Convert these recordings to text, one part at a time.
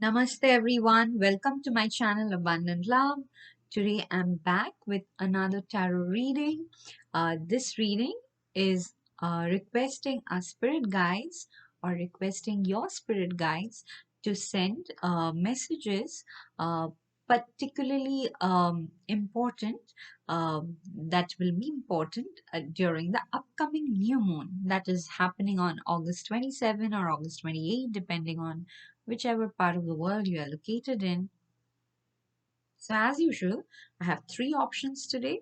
Namaste everyone. Welcome to my channel Abundant Love. Today I'm back with another tarot reading. This reading is requesting our spirit guides or requesting your spirit guides to send messages particularly important that will be important during the upcoming new moon that is happening on August 27 or August 28 depending on whichever part of the world you are located in. So, as usual, I have three options today.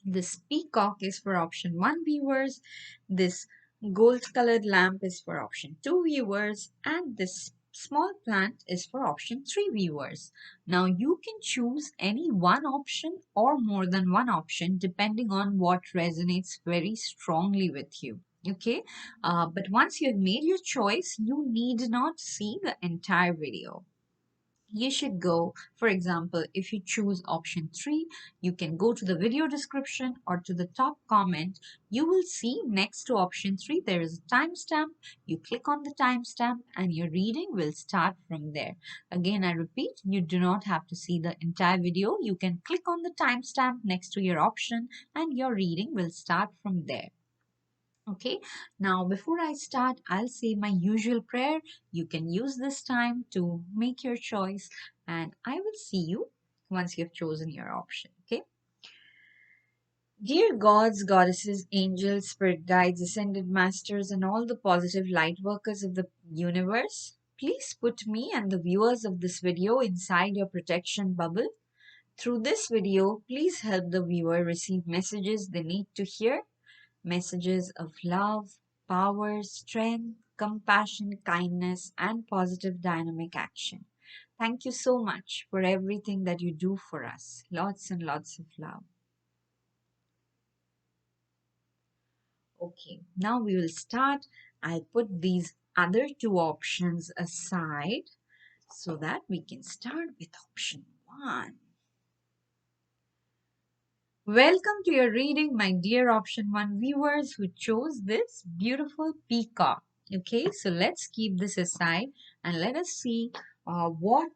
This peacock is for option 1 viewers, this gold colored lamp is for option 2 viewers, and this small plant is for option 3 viewers. Now, you can choose any one option or more than one option depending on what resonates very strongly with you. Okay, but once you have made your choice, you need not see the entire video. You should go, for example, if you choose option 3, you can go to the video description or to the top comment. You will see next to option 3 there is a timestamp. You click on the timestamp and your reading will start from there. Again, I repeat, you do not have to see the entire video. You can click on the timestamp next to your option and your reading will start from there. Okay, now before I start, I'll say my usual prayer. You can use this time to make your choice, and I will see you once you've chosen your option. Okay, dear gods, goddesses, angels, spirit guides, ascended masters, and all the positive light workers of the universe, please put me and the viewers of this video inside your protection bubble. Through this video, please help the viewer receive messages they need to hear, messages of love, power, strength, compassion, kindness, and positive dynamic action. Thank you so much for everything that you do for us. Lots and lots of love. Okay, now we will start. I'll put these other two options aside so that we can start with option 1. Welcome to your reading, my dear option 1 viewers who chose this beautiful peacock. Okay, so let's keep this aside and let us see what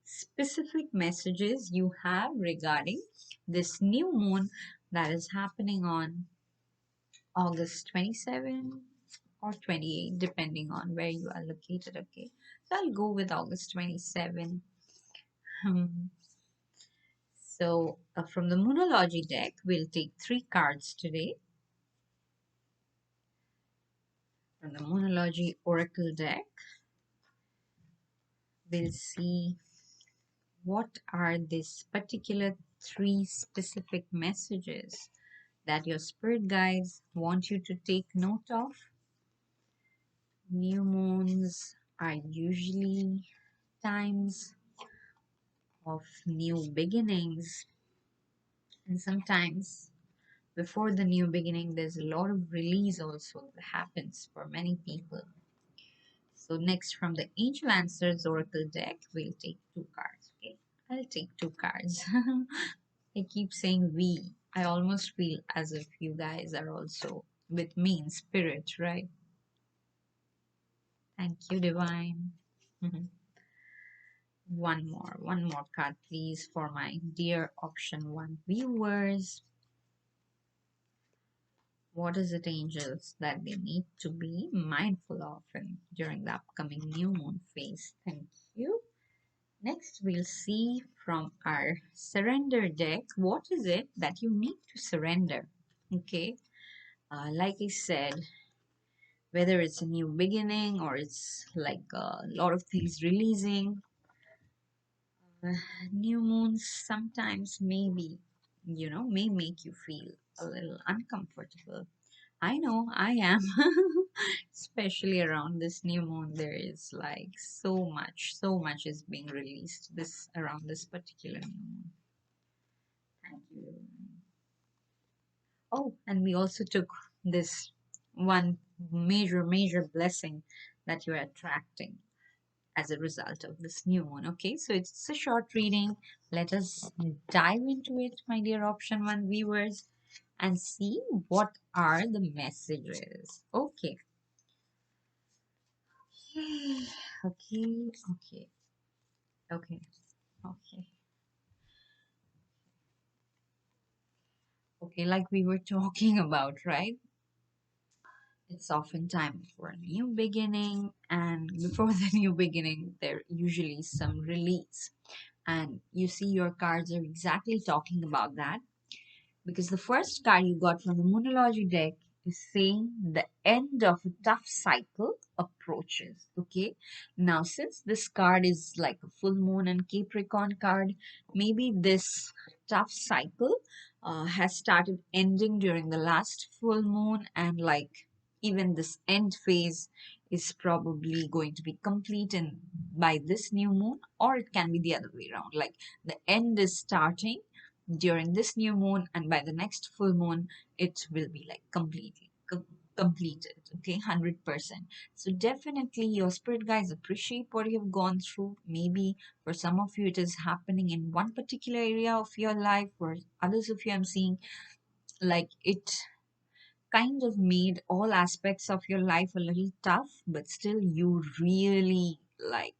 specific messages you have regarding this new moon that is happening on August 27 or 28, depending on where you are located. Okay, so I'll go with August 27. So from the Moonology deck, we'll take 3 cards today. From the Moonology Oracle deck, we'll see what are these particular 3 specific messages that your spirit guides want you to take note of. New moons are usually times of new beginnings, and sometimes before the new beginning there's a lot of release also that happens for many people. So next, from the Angel Answers Oracle deck, we'll take 2 cards. Okay, I'll take 2 cards. I keep saying we. I almost feel as if you guys are also with me in spirit, right? Thank you, Divine. One more card, please, for my dear option 1 viewers. What is it, angels, that they need to be mindful of during the upcoming new moon phase? Thank you. Next, we'll see from our surrender deck, what is it that you need to surrender? Okay, like I said, whether it's a new beginning or it's like a lot of things releasing, new moons sometimes maybe, may make you feel a little uncomfortable. I know I am, especially around this new moon. There is like so much is being released this around this particular new moon. Thank you. Oh, and we also took this one major blessing that you're attracting as a result of this new moon. Okay, so it's a short reading. Let us dive into it, my dear option 1 viewers, and see what are the messages. Okay. Okay. Okay. Okay. Okay, like we were talking about, right? It's often time for a new beginning, and before the new beginning, there usually some release. And you see, your cards are exactly talking about that, because the first card you got from the Moonology deck is saying the end of a tough cycle approaches. Okay, now since this card is like a full moon and Capricorn card, maybe this tough cycle has started ending during the last full moon, and like even this end phase is probably going to be complete in by this new moon, or it can be the other way around, like the end is starting during this new moon, and by the next full moon it will be like completed. Okay, 100%. So definitely your spirit guides appreciate what you have gone through. Maybe for some of you it is happening in one particular area of your life, for others of you I'm seeing like it kind of made all aspects of your life a little tough, but still you really like,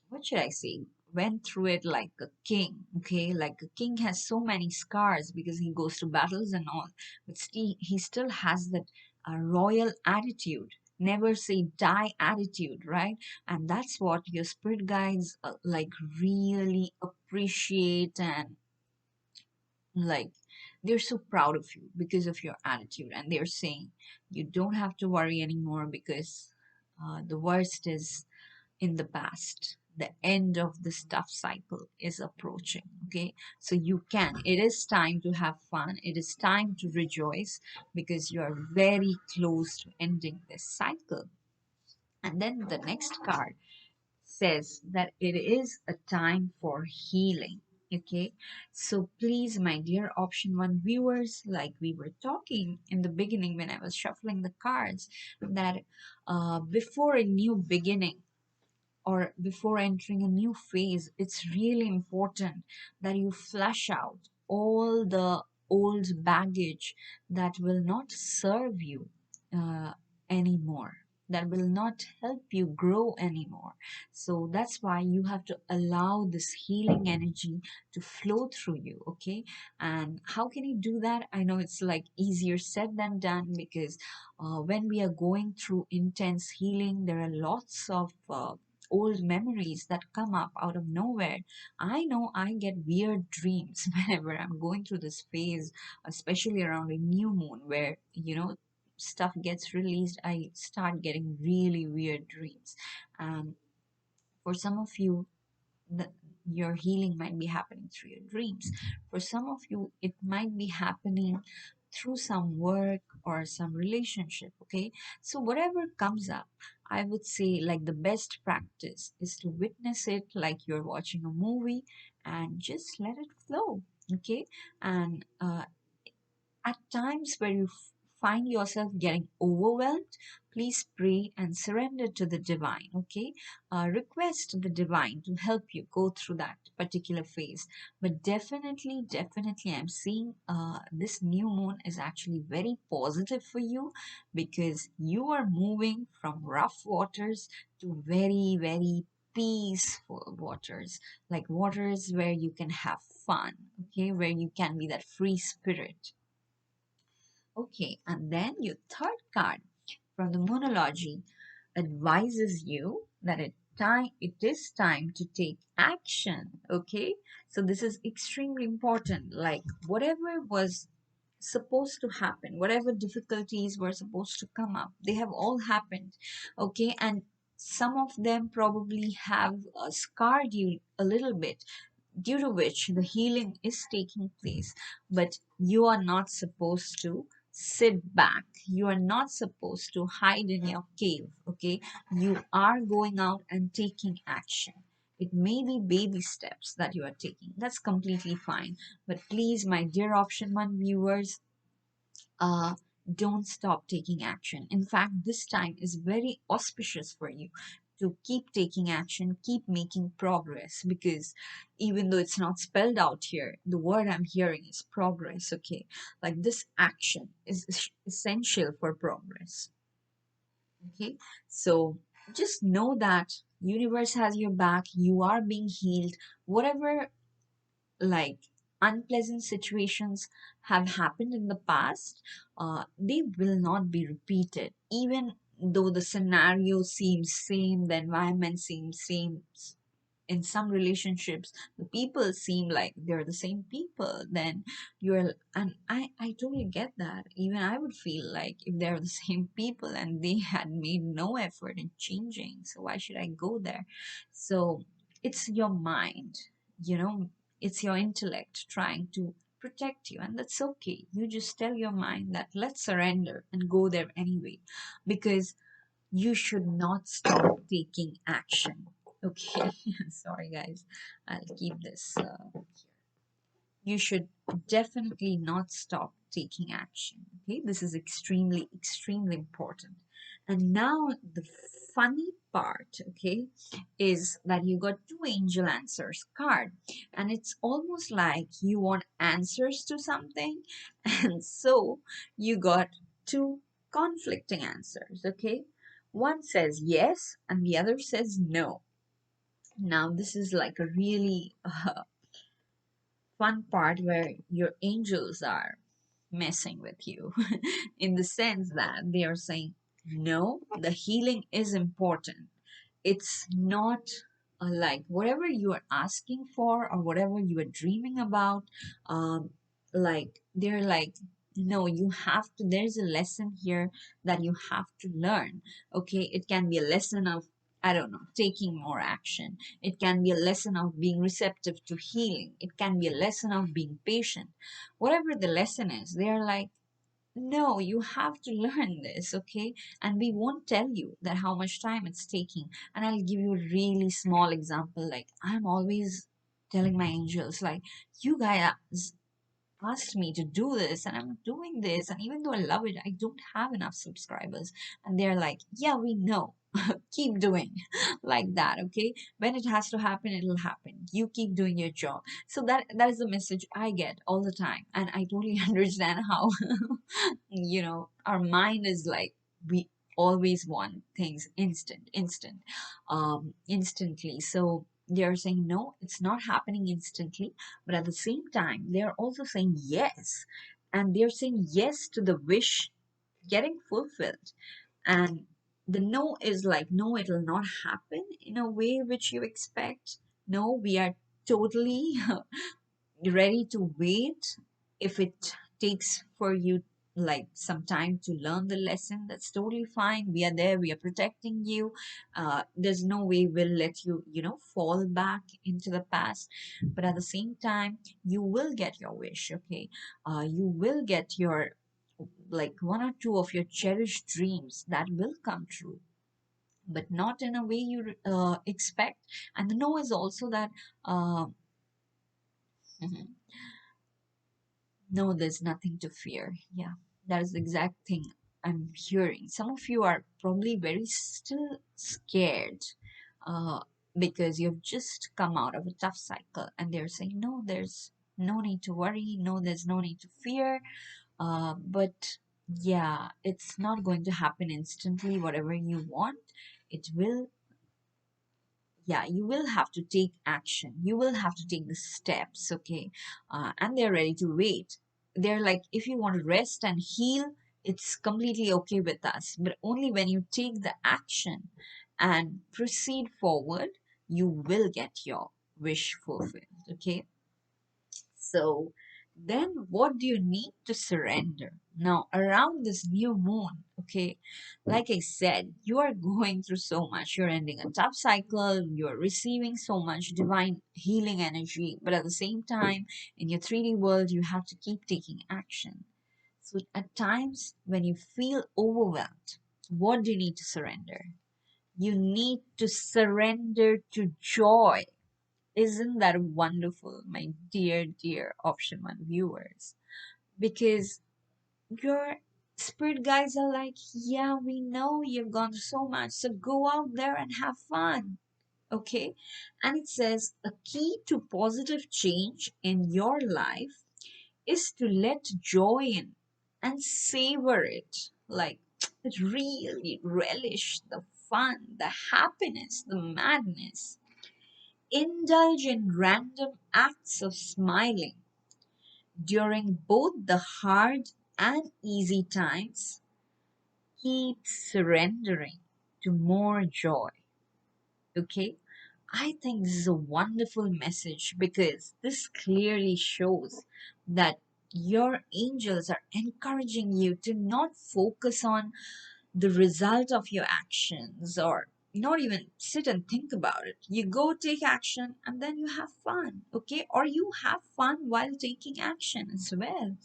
what should I say, went through it like a king. Okay, like a king has so many scars because he goes to battles and all, but still he still has that royal attitude, never say die attitude, right? And that's what your spirit guides like really appreciate, and like they're so proud of you because of your attitude, and they're saying you don't have to worry anymore because the worst is in the past. The end of the stuff cycle is approaching. Okay, so you can, it is time to have fun, it is time to rejoice, because you are very close to ending this cycle. And then the next card says that it is a time for healing. Okay, so please, my dear option one viewers, like we were talking in the beginning when I was shuffling the cards, that before a new beginning or before entering a new phase, it's really important that you flush out all the old baggage that will not serve you uh, anymore, that will not help you grow anymore. So that's why you have to allow this healing energy to flow through you. Okay, and how can you do that? I know it's like easier said than done, because when we are going through intense healing, there are lots of old memories that come up out of nowhere. I know I get weird dreams whenever I'm going through this phase, especially around a new moon where, stuff gets released. I start getting really weird dreams. And for some of you, the, your healing might be happening through your dreams. For some of you, it might be happening through some work or some relationship. Okay, so whatever comes up, I would say like the best practice is to witness it like you're watching a movie, and just let it flow. Okay, and at times where you find yourself getting overwhelmed, please pray and surrender to the divine. Okay, request the divine to help you go through that particular phase. But definitely, definitely, I'm seeing this new moon is actually very positive for you, because you are moving from rough waters to very, very peaceful waters, like waters where you can have fun. Okay, where you can be that free spirit. Okay, and then your third card from the Moonology advises you that it is time to take action. Okay, so this is extremely important. Like whatever was supposed to happen, whatever difficulties were supposed to come up, they have all happened. Okay, and some of them probably have scarred you a little bit, due to which the healing is taking place. But you are not supposed to sit back. You are not supposed to hide in your cave. Okay, you are going out and taking action. It may be baby steps that you are taking. That's completely fine. But please, my dear option one viewers, uh, don't stop taking action. In fact, this time is very auspicious for you to keep taking action, keep making progress, because even though it's not spelled out here, the word I'm hearing is progress. Okay, like this action is essential for progress. Okay, so just know that universe has your back, you are being healed. Whatever like unpleasant situations have happened in the past, they will not be repeated. Even though the scenario seems same, the environment seems same, in some relationships the people seem like they're the same people, then you're, and I totally get that. Even I would feel like if they're the same people and they had made no effort in changing, so why should I go there? So it's your mind, you know, it's your intellect trying to protect you, and that's okay. You just tell your mind that let's surrender and go there anyway, because you should not stop taking action. Okay, sorry guys, I'll keep this. You should definitely not stop taking action. Okay, this is extremely, extremely important. And now the funny part, okay, is that you got two angel answers card, and it's almost like you want answers to something, and so you got two conflicting answers. Okay, one says yes, and the other says no. Now this is like a really fun part where your angels are messing with you in the sense that they are saying, no, the healing is important. It's not like whatever you are asking for or whatever you are dreaming about, um, like they're like, no, you have to, there's a lesson here that you have to learn. Okay, it can be a lesson of, I don't know, taking more action. It can be a lesson of being receptive to healing. It can be a lesson of being patient. Whatever the lesson is, they're like, no, you have to learn this, okay? And we won't tell you that how much time it's taking. And I'll give you a really small example. Like, I'm always telling my angels, like, you guys asked me to do this and I'm doing this. And even though I love it, I don't have enough subscribers. And they're like, yeah, we know. Keep doing like that, okay? When it has to happen, it'll happen. You keep doing your job. So that is the message I get all the time. And I totally understand how our mind is like, we always want things instantly. So they're saying no, it's not happening instantly, but at the same time they're also saying yes, and they're saying yes to the wish getting fulfilled. And the no is like, no, it'll not happen in a way which you expect. No, we are totally ready to wait. If it takes for you like some time to learn the lesson, that's totally fine. We are there, we are protecting you. There's no way we'll let you, fall back into the past. But at the same time, you will get your wish. Okay, you will get your, like, one or two of your cherished dreams that will come true, but not in a way you expect. And the no is also that, uh, no, there's nothing to fear. Yeah, that is the exact thing I'm hearing. Some of you are probably very still scared, uh, because you've just come out of a tough cycle, and they're saying, no, there's no need to worry. No, there's no need to fear. But yeah, it's not going to happen instantly. Whatever you want, it will, yeah, you will have to take action, you will have to take the steps. Okay, and they're ready to wait. They're like, if you want to rest and heal, it's completely okay with us, but only when you take the action and proceed forward, you will get your wish fulfilled. Okay, so then what do you need to surrender? Now, around this new moon, okay, like I said, you are going through so much. You're ending a tough cycle, you're receiving so much divine healing energy, but at the same time, in your 3D world, you have to keep taking action. So at times when you feel overwhelmed, what do you need to surrender? You need to surrender to joy. Isn't that wonderful, my dear, dear Option One viewers? Because your spirit guides are like, yeah, we know you've gone through so much, so go out there and have fun. Okay? And it says a key to positive change in your life is to let joy in and savor it. Like, really relish the fun, the happiness, the madness. Indulge in random acts of smiling during both the hard and easy times. Keep surrendering to more joy. Okay? I think this is a wonderful message because this clearly shows that your angels are encouraging you to not focus on the result of your actions or not even sit and think about it. You go take action and then you have fun, okay? Or you have fun while taking action as well.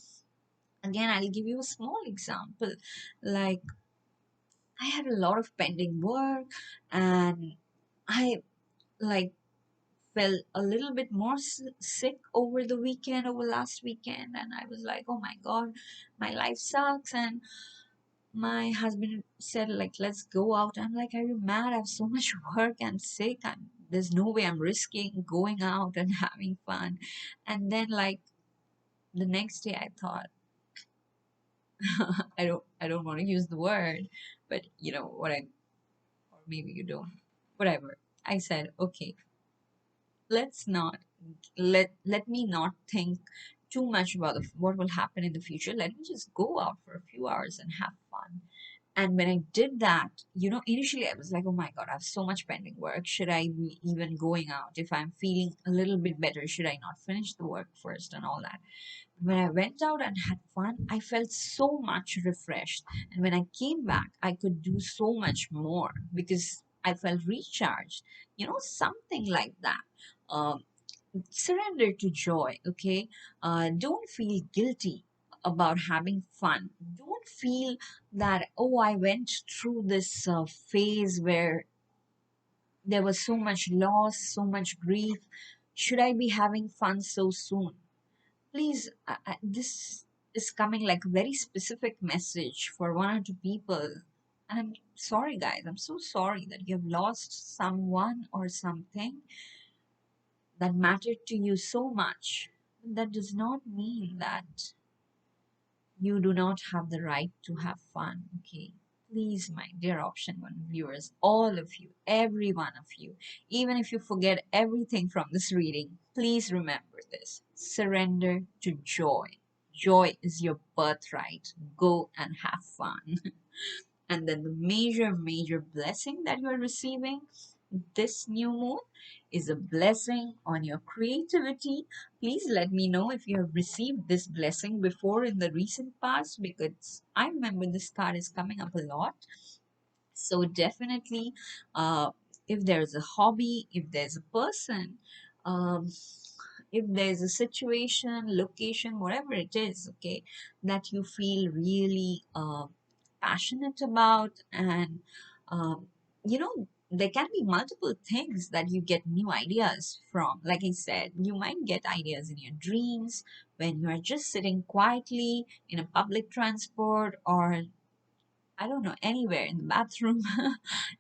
Again, I'll give you a small example. Like, I had a lot of pending work and I like felt a little bit more sick over the weekend, over last weekend, and I was like, oh my god, my life sucks. And my husband said, like, let's go out. I'm like, are you mad? I have so much work. I'm sick. There's no way I'm risking going out and having fun. And then, like, the next day, I thought, I don't want to use the word, but you know what I, or maybe you don't, whatever. I said, okay, let's not let me not think too much about what will happen in the future. Let me just go out for a few hours and have fun. And when I did that, initially I was like, oh my god, I have so much pending work. Should I be even going out? If I'm feeling a little bit better, should I not finish the work first and all that? When I went out and had fun, I felt so much refreshed. And when I came back, I could do so much more because I felt recharged. Something like that. Um, Surrender to joy, okay? Don't feel guilty about having fun. Don't feel that, oh, I went through this phase where there was so much loss, so much grief. Should I be having fun so soon? Please, this is coming like a very specific message for one or two people. And I'm sorry, guys. I'm so sorry that you have lost someone or something that mattered to you so much. That does not mean that you do not have the right to have fun, okay? Please, my dear Option 1 viewers, all of you, every one of you, even if you forget everything from this reading, please remember this. Surrender to joy. Joy is your birthright. Go and have fun. And then the major, major blessing that you are receiving this new moon is a blessing on your creativity. Please let me know if you have received this blessing before in the recent past because I remember this card is coming up a lot. So definitely, uh, if there's a hobby, if there's a person, um, if there's a situation, location, whatever it is, okay, that you feel really passionate about, and there can be multiple things that you get new ideas from. Like I said, you might get ideas in your dreams when you are just sitting quietly in a public transport or I don't know, anywhere in the bathroom,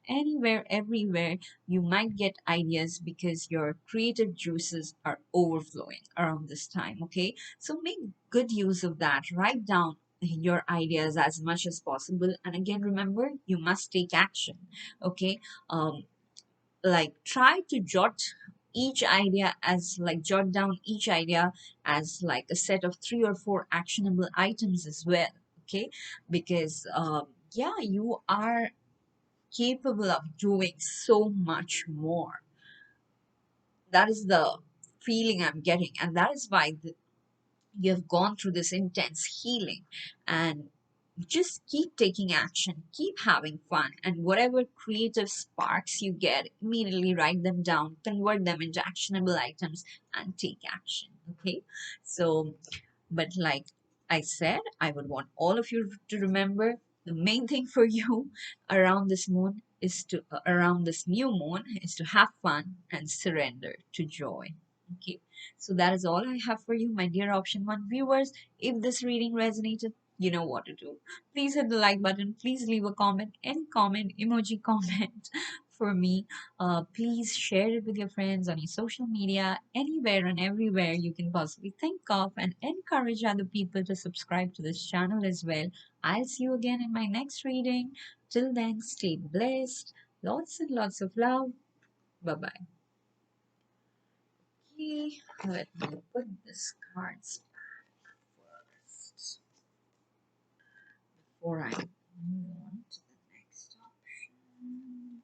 anywhere, everywhere, you might get ideas because your creative juices are overflowing around this time, okay? So make good use of that. Write down your ideas as much as possible. And again, remember, you must take action, okay? Like try to jot down each idea as like a set of 3 or 4 actionable items as well, okay? Because yeah, you are capable of doing so much more. That is the feeling I'm getting, and that is why you have gone through this intense healing. And just keep taking action, keep having fun, and whatever creative sparks you get, immediately write them down, convert them into actionable items, and take action. Okay, so but like I said, I would want all of you to remember the main thing for you around this new moon is to have fun and surrender to joy. Okay, so that is all I have for you, my dear Option 1 viewers. If this reading resonated, you know what to do. Please hit the like button. Please leave a comment, any comment, emoji comment for me. Please share it with your friends on your social media, anywhere and everywhere you can possibly think of, and encourage other people to subscribe to this channel as well. I'll see you again in my next reading. Till then, stay blessed. Lots and lots of love. Bye bye. Okay, let me put this cards first before I move on to the next option.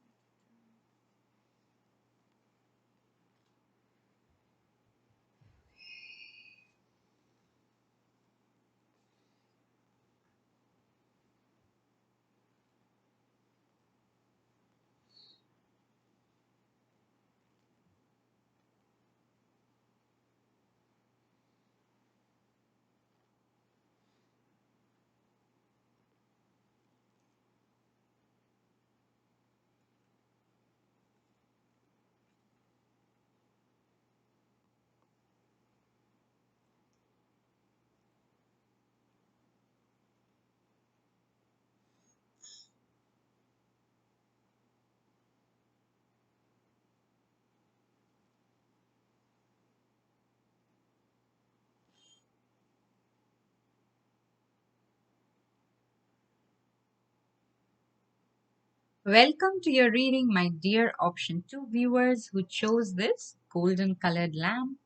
Welcome to your reading, my dear option 2 viewers who chose this golden colored lamp.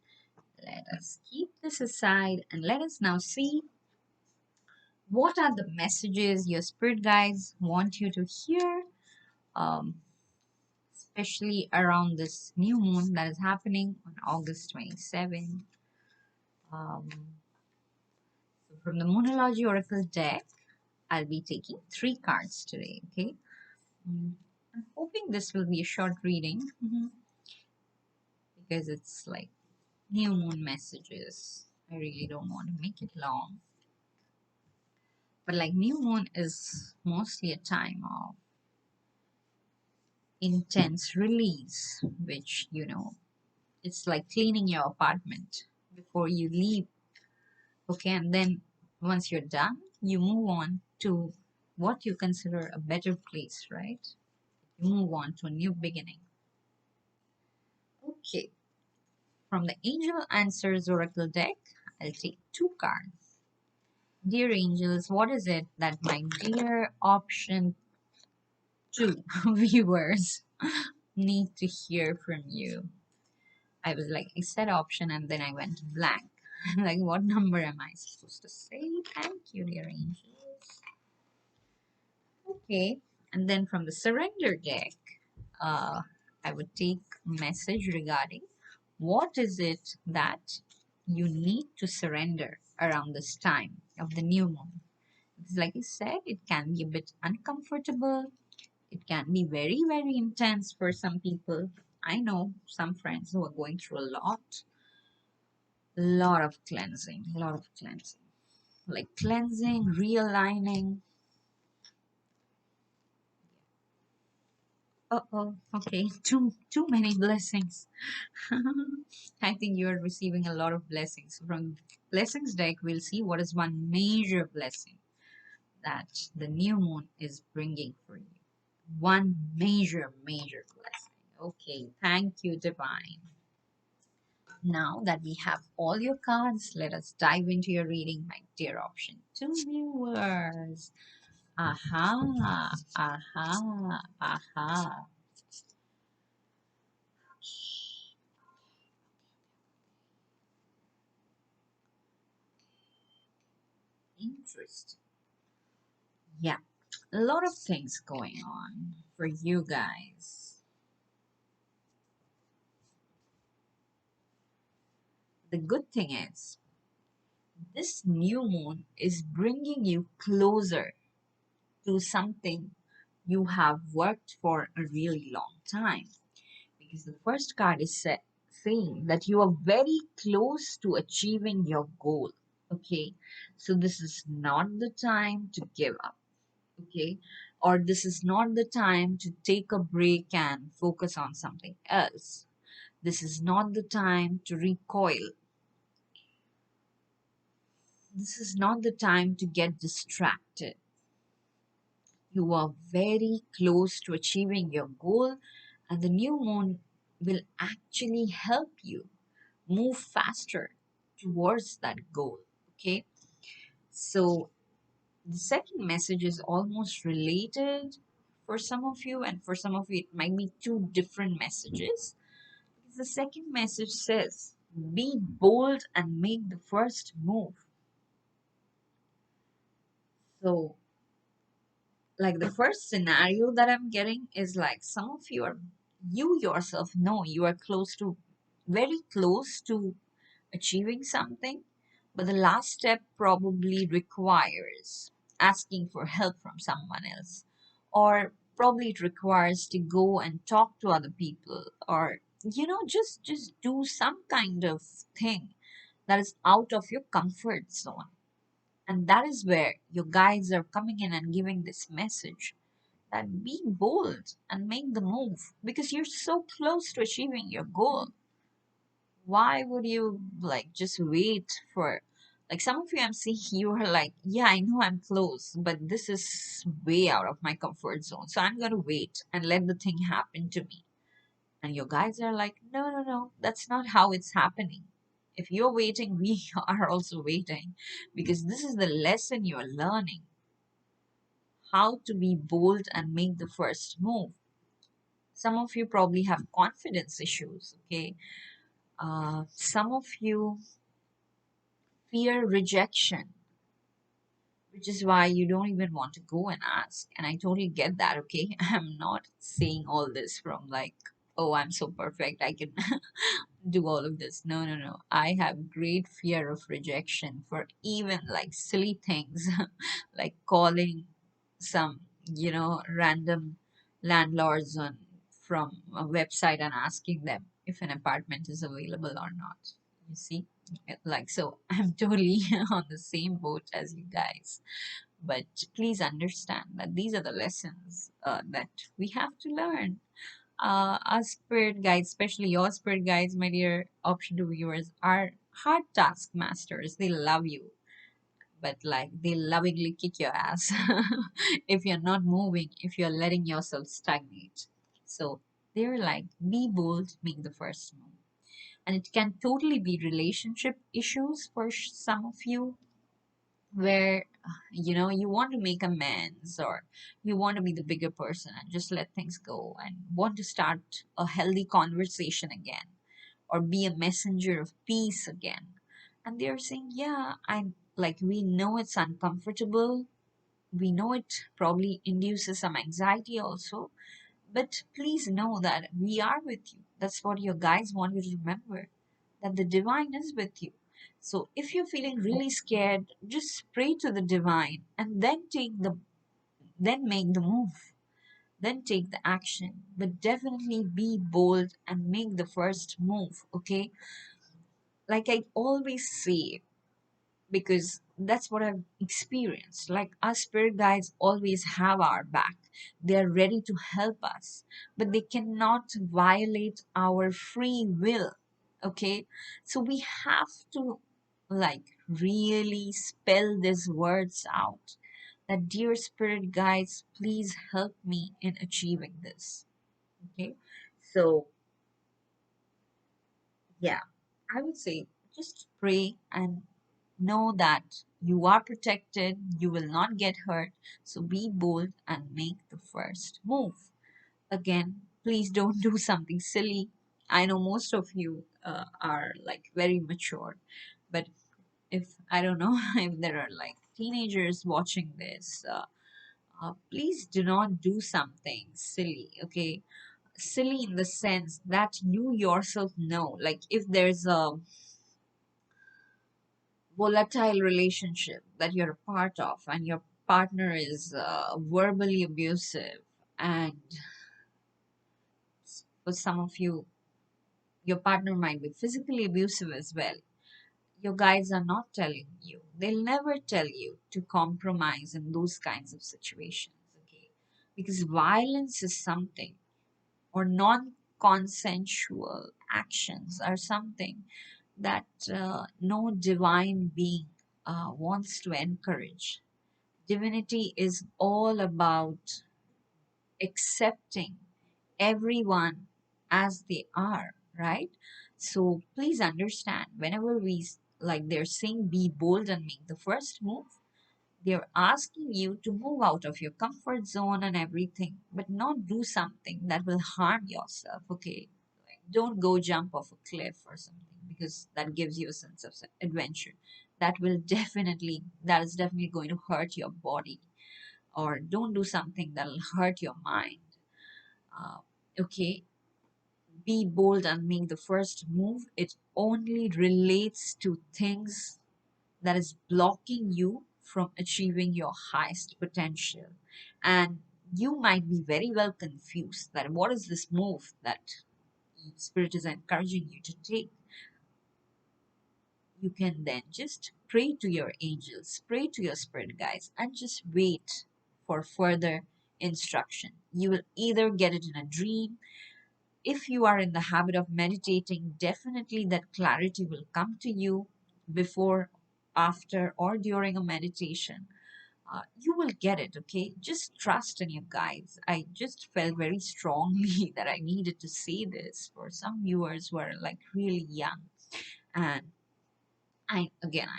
Let us keep this aside and let us now see what are the messages your spirit guides want you to hear, um, especially around this new moon that is happening on August 27th. Um, so from the Moonology Oracle deck, I'll be taking 3 cards today, okay? Mm, I'm hoping this will be a short reading because it's like new moon messages. I really don't want to make it long. But like new moon is mostly a time of intense release, which, it's like cleaning your apartment before you leave. Okay, and then once you're done, you move on to what you consider a better place, right? You move on to a new beginning. Okay, from the Angel Answers Oracle deck, I'll take 2 cards. Dear angels, what is it that my dear option 2 viewers need to hear from you? I was like, I said option and then I went blank. Like, what number am I supposed to say? Thank you, dear angels. Okay. And then from the surrender deck, uh, I would take a message regarding what is it that you need to surrender around this time of the new moon. Because like I said, it can be a bit uncomfortable. It can be very, very intense for some people. I know some friends who are going through a lot of cleansing, like cleansing, realigning. Oh, okay, too many blessings. I think you are receiving a lot of blessings from blessings deck. We'll see what is one major blessing that the new moon is bringing for you. One major blessing. Okay, thank you, divine. Now that we have all your cards, let us dive into your reading, my dear option 2 viewers. Aha, aha, aha. Interesting. Yeah, a lot of things going on for you guys. The good thing is, this new moon is bringing you closer to something you have worked for a really long time. Because the first card is saying that you are very close to achieving your goal. Okay, so this is not the time to give up. Okay, or this is not the time to take a break and focus on something else. This is not the time to recoil. This is not the time to get distracted. You are very close to achieving your goal, and the new moon will actually help you move faster towards that goal. Okay, so the second message is almost related for some of you, and for some of you, it might be two different messages. The second message says, be bold and make the first move. So, like the first scenario that I'm getting is like some of you are, you yourself know you are close to, very close to achieving something, but the last step probably requires asking for help from someone else, or probably it requires to go and talk to other people, or just do some kind of thing that is out of your comfort zone. And that is where your guides are coming in and giving this message that be bold and make the move because you're so close to achieving your goal. Why would you like just wait for, like some of you I'm seeing you are like, yeah, I know I'm close, but this is way out of my comfort zone. So I'm gonna wait and let the thing happen to me. And your guys are like, no, no, no, that's not how it's happening. If you're waiting, we are also waiting because this is the lesson you're learning, how to be bold and make the first move. Some of you probably have confidence issues, okay? Some of you fear rejection, which is why you don't even want to go and ask. And I totally get that, okay? I'm not saying all this from like, oh, I'm so perfect, I can do all of this. No, no, no. I have great fear of rejection for even like silly things like calling some, random landlords on from a website and asking them if an apartment is available or not. You see? Like, so I'm totally on the same boat as you guys. But please understand that these are the lessons that we have to learn. Our spirit guides, especially your spirit guides, my dear option two viewers, are hard task masters. They love you, but like they lovingly kick your ass if you're not moving, if you're letting yourself stagnate. So they're like, be bold, make the first move. And it can totally be relationship issues for some of you, where you want to make amends, or you want to be the bigger person and just let things go and want to start a healthy conversation again, or be a messenger of peace again. And they're saying, yeah, I'm like, we know it's uncomfortable, we know it probably induces some anxiety also, but please know that we are with you. That's what your guides want you to remember, that the divine is with you. So if you're feeling really scared, just pray to the divine and then make the move. Then take the action. But definitely be bold and make the first move, okay? Like I always say, because that's what I've experienced. Like our spirit guides always have our back. They're ready to help us, but they cannot violate our free will. Okay? So we have to like really spell these words out. That dear spirit guides, please help me in achieving this. Okay? So yeah, I would say just pray and know that you are protected, you will not get hurt. So be bold and make the first move. Again, please don't do something silly. I know most of you are like very mature, but if I don't know if there are like teenagers watching this, please do not do something silly, okay? Silly in the sense that you yourself know, like if there's a volatile relationship that you're a part of and your partner is verbally abusive, and for some of you your partner might be physically abusive as well, your guides are not telling you, they'll never tell you to compromise in those kinds of situations, okay? Because violence is something, or non-consensual actions are something that no divine being wants to encourage. Divinity is all about accepting everyone as they are, right? So please understand, whenever we like they're saying be bold and make the first move, They're asking you to move out of your comfort zone and everything, but not do something that will harm yourself, okay? Like, don't go jump off a cliff or something because that gives you a sense of adventure. That is definitely going to hurt your body. Or don't do something that'll hurt your mind. Uh, okay, be bold and make the first move. It only relates to things that is blocking you from achieving your highest potential. And you might be very well confused that what is this move that Spirit is encouraging you to take. You can then just pray to your angels, pray to your spirit guides, and just wait for further instruction. You will either get it in a dream. If you are in the habit of meditating, definitely that clarity will come to you before, after, or during a meditation. You will get it, okay? Just trust in your guides. I just felt very strongly that I needed to say this for some viewers who are like really young. And I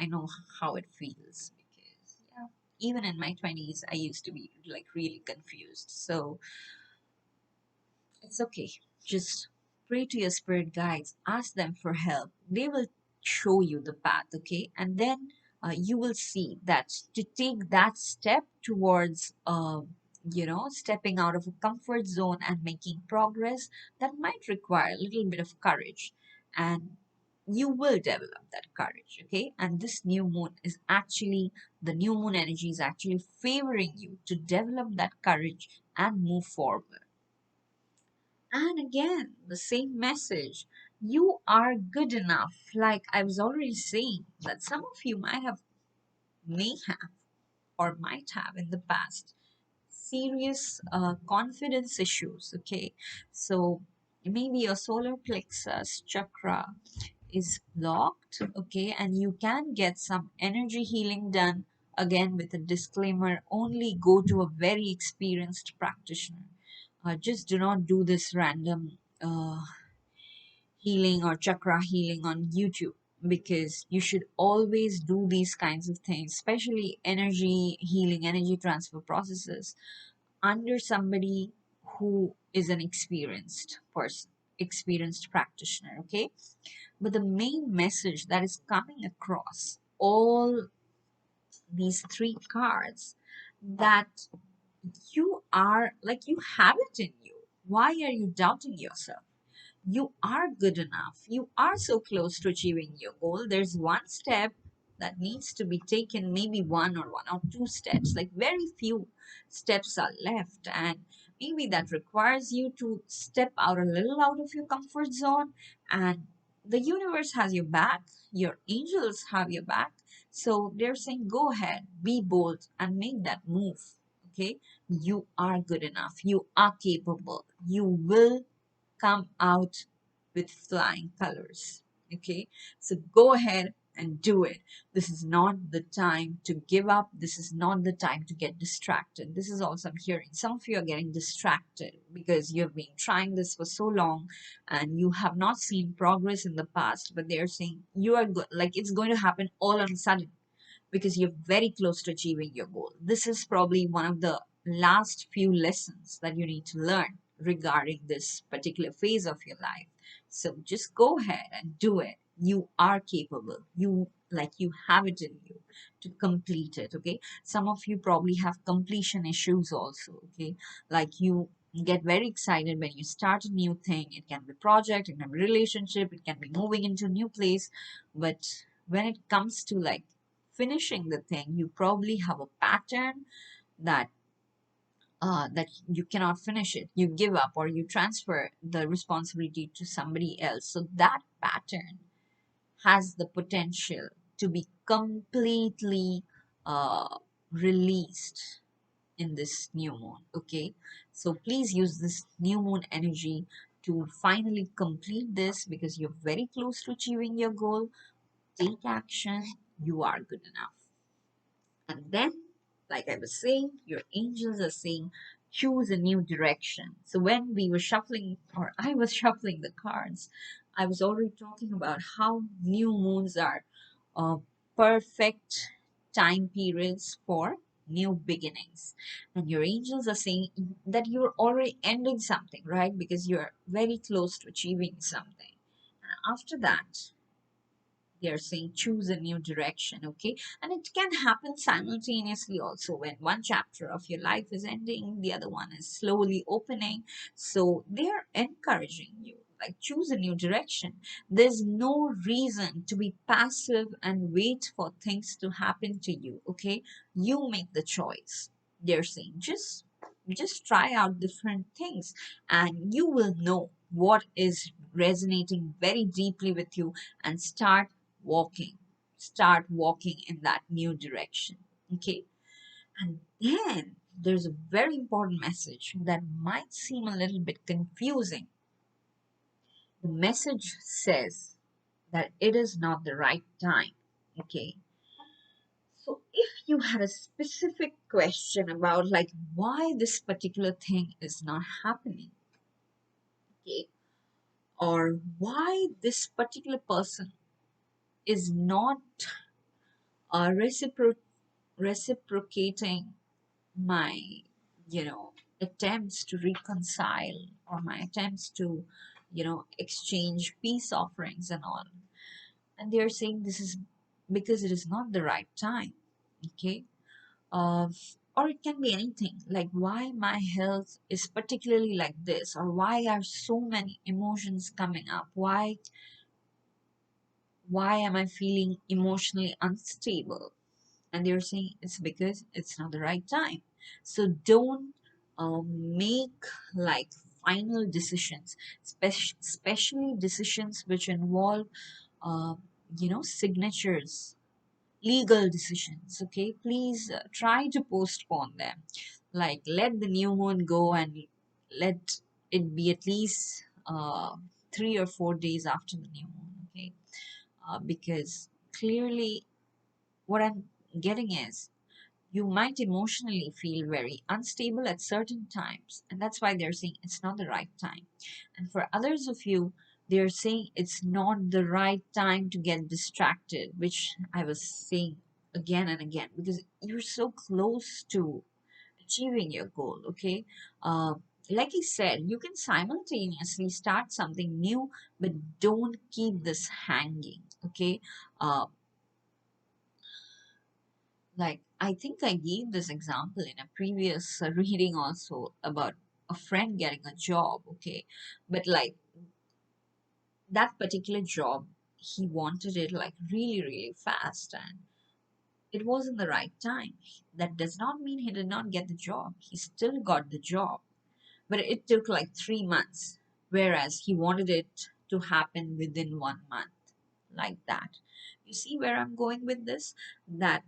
know how it feels because, yeah, even in my 20s, I used to be like really confused. So, it's okay. Just pray to your spirit guides, ask them for help. They will show you the path, okay? And then you will see that to take that step towards, stepping out of a comfort zone and making progress, that might require a little bit of courage. And you will develop that courage, okay? And this new moon is actually, the new moon energy is actually favoring you to develop that courage and move forward. And again, the same message. You are good enough. Like I was already saying, that some of you may have, or might have in the past, serious confidence issues. Okay, so maybe your solar plexus chakra is blocked. Okay, and you can get some energy healing done. Again, with a disclaimer, only go to a very experienced practitioner. Just do not do this random healing or chakra healing on YouTube, because you should always do these kinds of things, especially energy healing, energy transfer processes, under somebody who is an experienced person, experienced practitioner. Okay, but the main message that is coming across all these three cards, that you are like, you have it in you. Why are you doubting yourself? You are good enough. You are so close to achieving your goal. There's one step that needs to be taken, maybe one or two steps, like very few steps are left. And maybe that requires you to step out a little out of your comfort zone. And the universe has your back, your angels have your back. So they're saying, go ahead, be bold, and make that move. Okay, you are good enough. You are capable. You will come out with flying colors. Okay, so go ahead and do it. This is not the time to give up. This is not the time to get distracted. This is also I'm hearing. Some of you are getting distracted because you have been trying this for so long and you have not seen progress in the past, but they're saying you are good, like it's going to happen all of a sudden because you're very close to achieving your goal. This is probably one of the last few lessons that you need to learn regarding this particular phase of your life. So just go ahead and do it. You are capable. You have it in you to complete it. Okay. Some of you probably have completion issues also. Okay. Like you get very excited when you start a new thing. It can be project, it can be relationship, it can be moving into a new place. But when it comes to like finishing the thing, you probably have a pattern that that you cannot finish it. You give up or you transfer the responsibility to somebody else. So that pattern has the potential to be completely released in this new moon. Okay, so please use this new moon energy to finally complete this because you're very close to achieving your goal. Take action. You are good enough. And then, like I was saying, your angels are saying, choose a new direction. So when we were shuffling, or I was shuffling the cards, I was already talking about how new moons are perfect time periods for new beginnings. And your angels are saying that you're already ending something, right? Because you're very close to achieving something. And after that, they're saying choose a new direction, okay? And it can happen simultaneously also, when one chapter of your life is ending, the other one is slowly opening. So they're encouraging you, like, choose a new direction. There's no reason to be passive and wait for things to happen to you, okay? You make the choice. They're saying just try out different things, and you will know what is resonating very deeply with you, and walking start walking in that new direction, okay? And then there's a very important message that might seem a little bit confusing. The message says that it is not the right time, okay? So if you had a specific question about, like, why this particular thing is not happening, okay, or why this particular person is not reciprocating my, you know, attempts to reconcile, or my attempts to, exchange peace offerings and all. And they're saying this is because it is not the right time, okay? uh, or it can be anything, like why my health is particularly like this, or why are so many emotions coming up, why am I feeling emotionally unstable. And they're saying it's because it's not the right time. So don't make, like, final decisions, especially decisions which involve, uh, signatures, legal decisions. Okay, please try to postpone them. Like, let the new moon go, and let it be at least 3 or 4 days after the new moon. Okay, because clearly what I'm getting is, you might emotionally feel very unstable at certain times, and that's why they're saying it's not the right time. And for others of you, they're saying it's not the right time to get distracted, which I was saying again and again, because you're so close to achieving your goal, okay? uh, like I said, you can simultaneously start something new, but don't keep this hanging, okay? uh, like, I think I gave this example in a previous reading also, about a friend getting a job, okay? But like, that particular job, he wanted it like really, really fast, and it wasn't the right time. That does not mean he did not get the job. He still got the job, but it took like 3 months, whereas he wanted it to happen within 1 month, like that. You see where I'm going with this? That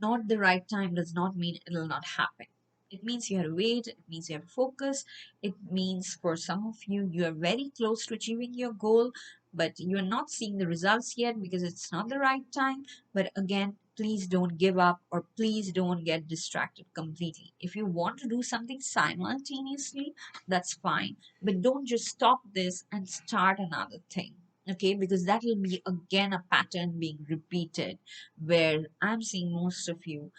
not the right time does not mean it'll not happen. It means you have to wait, it means you have to focus. It means for some of you, you are very close to achieving your goal, but you're not seeing the results yet because it's not the right time. But again, please don't give up, or please don't get distracted completely. If you want to do something simultaneously, that's fine, but don't just stop this and start another thing. Okay, because that will be again a pattern being repeated, where I'm seeing most of you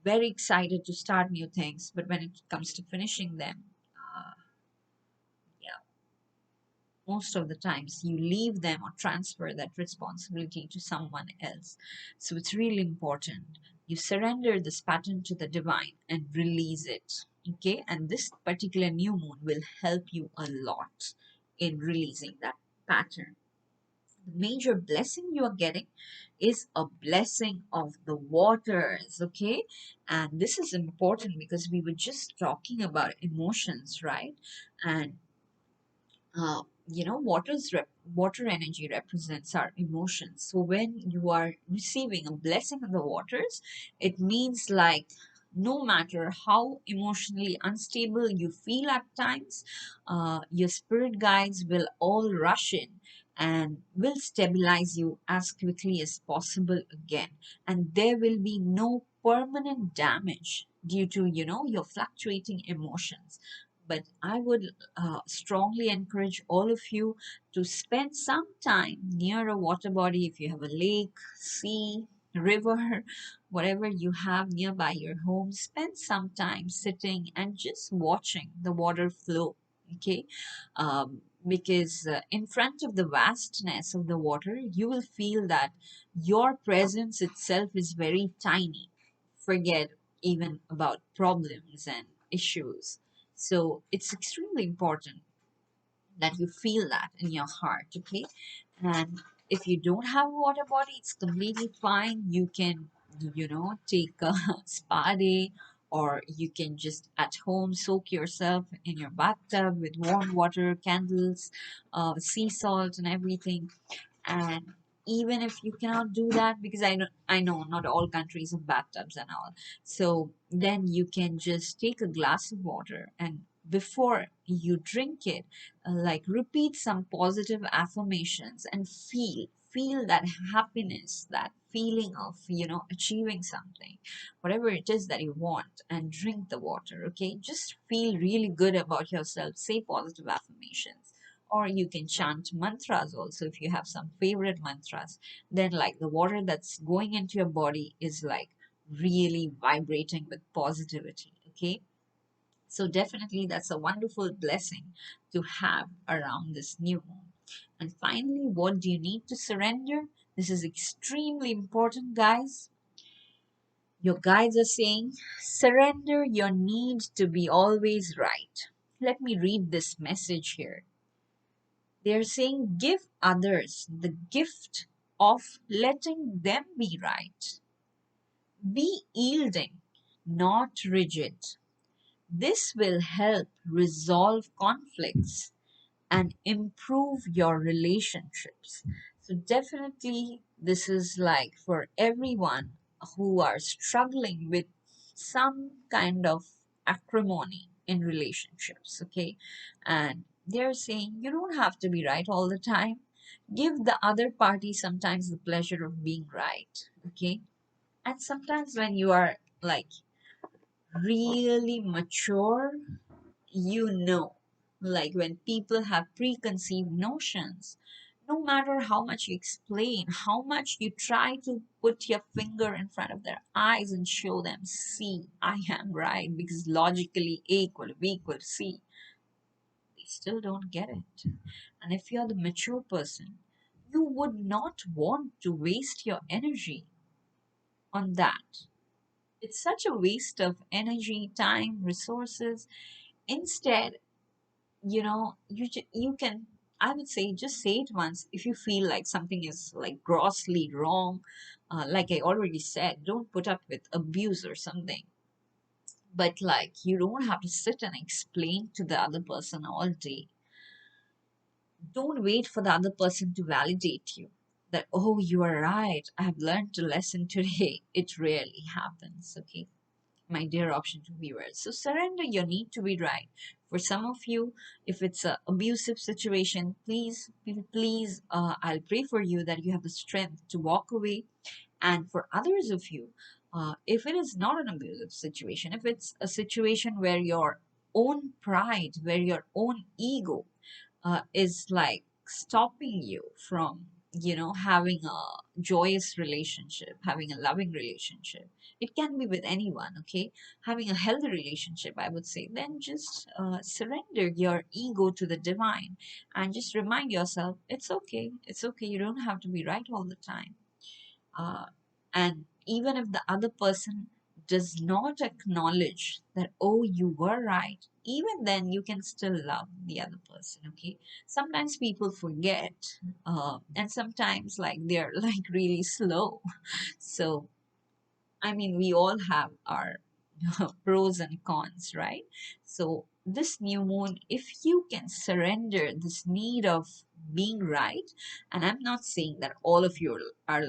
very excited to start new things, but when it comes to finishing them, uh, yeah, most of the times you leave them or transfer that responsibility to someone else. So it's really important you surrender this pattern to the divine and release it. Okay, and this particular new moon will help you a lot in releasing that pattern. The major blessing you are getting is a blessing of the waters, okay? And this is important because we were just talking about emotions, right? And water energy represents our emotions. So when you are receiving a blessing of the waters, it means, like, no matter how emotionally unstable you feel at times, your spirit guides will all rush in and will stabilize you as quickly as possible again. And there will be no permanent damage due to, your fluctuating emotions. But I would strongly encourage all of you to spend some time near a water body. If you have a lake, sea, river, whatever you have nearby your home, spend some time sitting and just watching the water flow. Okay, because in front of the vastness of the water, you will feel that your presence itself is very tiny. Forget even about problems and issues. So it's extremely important that you feel that in your heart, okay? And if you don't have a water body, it's completely fine. You can, take a spa day, or you can just at home soak yourself in your bathtub with warm water, candles, sea salt, and everything. And even if you cannot do that, because I know not all countries have bathtubs and all, so then you can just take a glass of water, and before you drink it, like repeat some positive affirmations and feel that happiness, that feeling of achieving something, whatever it is that you want, and drink the water. Okay, just feel really good about yourself, say positive affirmations, or you can chant mantras also if you have some favorite mantras. Then like the water that's going into your body is like really vibrating with positivity. Okay, so definitely that's a wonderful blessing to have around this new moon. And finally, what do you need to surrender? This is extremely important, guys. Your guides are saying surrender your need to be always right. Let me read this message here. They're saying give others the gift of letting them be right. Be yielding, not rigid. This will help resolve conflicts and improve your relationships. So, definitely, this is like for everyone who are struggling with some kind of acrimony in relationships, okay? And they're saying you don't have to be right all the time. Give the other party sometimes the pleasure of being right, okay? And sometimes when you are like really mature, like when people have preconceived notions, no matter how much you explain, how much you try to put your finger in front of their eyes and show them, see, I am right, because logically A equal to B equal to C, they still don't get it. And if you're the mature person, you would not want to waste your energy on that. It's such a waste of energy, time, resources. Instead, you can, I would say, just say it once if you feel like something is like grossly wrong. Like I already said, don't put up with abuse or something, but like you don't have to sit and explain to the other person all day. Don't wait for the other person to validate you that, oh, you are right, I have learned a lesson today. It rarely happens, okay, my dear option to viewers. So surrender your need to be right. For some of you, if it's a abusive situation, please, I'll pray for you that you have the strength to walk away. And for others of you, if it is not an abusive situation, if it's a situation where your own pride, where your own ego is like stopping you from having a joyous relationship, having a loving relationship, it can be with anyone, okay, having a healthy relationship, I would say, then just surrender your ego to the divine and just remind yourself it's okay, it's okay, you don't have to be right all the time. And even if the other person does not acknowledge that, oh, you were right, even then you can still love the other person, okay? Sometimes people forget, and sometimes like they're like really slow. So, I mean, we all have our pros and cons, right? So, this new moon, if you can surrender this need of being right, and I'm not saying that all of you are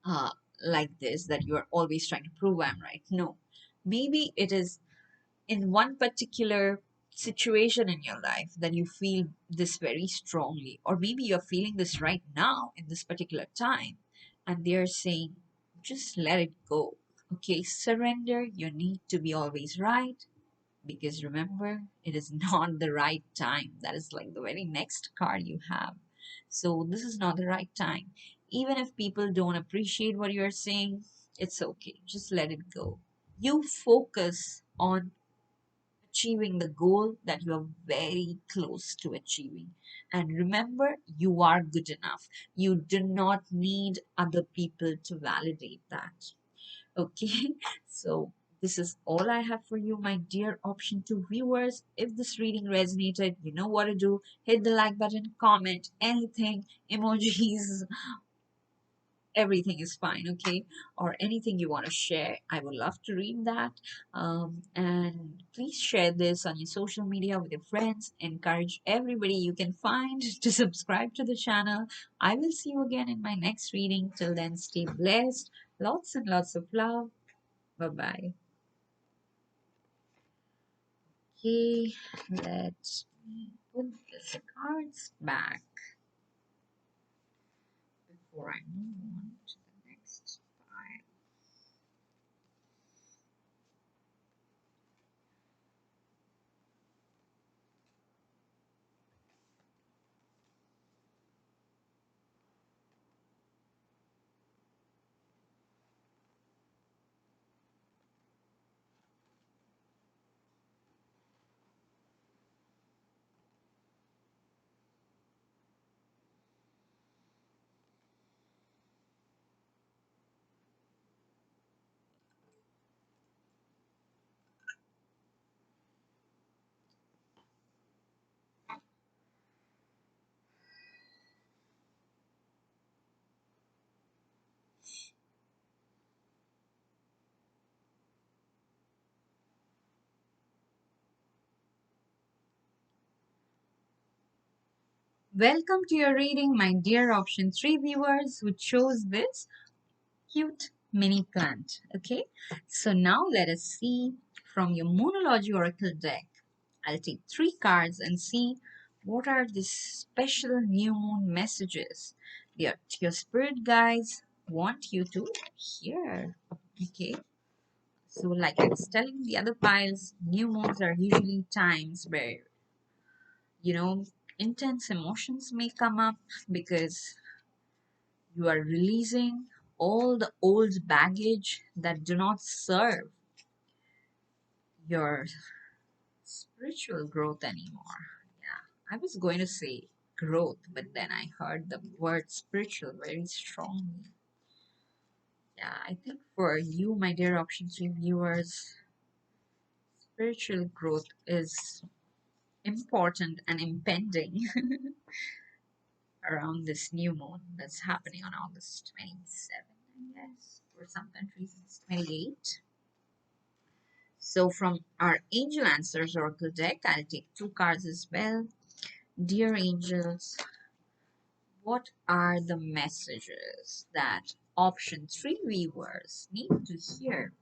uh, like this, that you are always trying to prove I'm right. No, maybe it is in one particular situation in your life that you feel this very strongly, or maybe you're feeling this right now in this particular time, and they're saying, just let it go. Okay, surrender your need to be always right. because remember, it is not the right time. That is like the very next card you have. So this is not the right time. Even if people don't appreciate what you're saying, it's okay. Just let it go. You focus on achieving the goal that you are very close to achieving. And remember, you are good enough. You do not need other people to validate that. Okay, so this is all I have for you, my dear option 2 viewers. If this reading resonated, you know what to do. Hit the like button, comment anything, emojis, everything is fine, okay? Or anything you want to share. I would love to read that. And please share this on your social media with your friends. Encourage everybody you can find to subscribe to the channel. I will see you again in my next reading. Till then, stay blessed. Lots and lots of love. Bye bye. Okay, let me put the cards back before I move on to the next pile. Welcome to your reading, my dear option 3 viewers who chose this cute mini plant. Okay, so now let us see from your Moonology Oracle deck. I'll take 3 cards and see what are the special new moon messages your spirit guides want you to hear. Okay, so like I was telling the other piles, new moons are usually times where, you know, intense emotions may come up because you are releasing all the old baggage that do not serve your spiritual growth anymore. Yeah, I was going to say growth, but then I heard the word spiritual very strongly. Yeah, I think for you, my dear option 3 viewers, spiritual growth is important and impending around this new moon that's happening on August 27th, I guess. For some countries, it's 28th. So from our Angel Answers Oracle deck, I'll take 2 cards as well. Dear angels, what are the messages that option 3 viewers need to hear?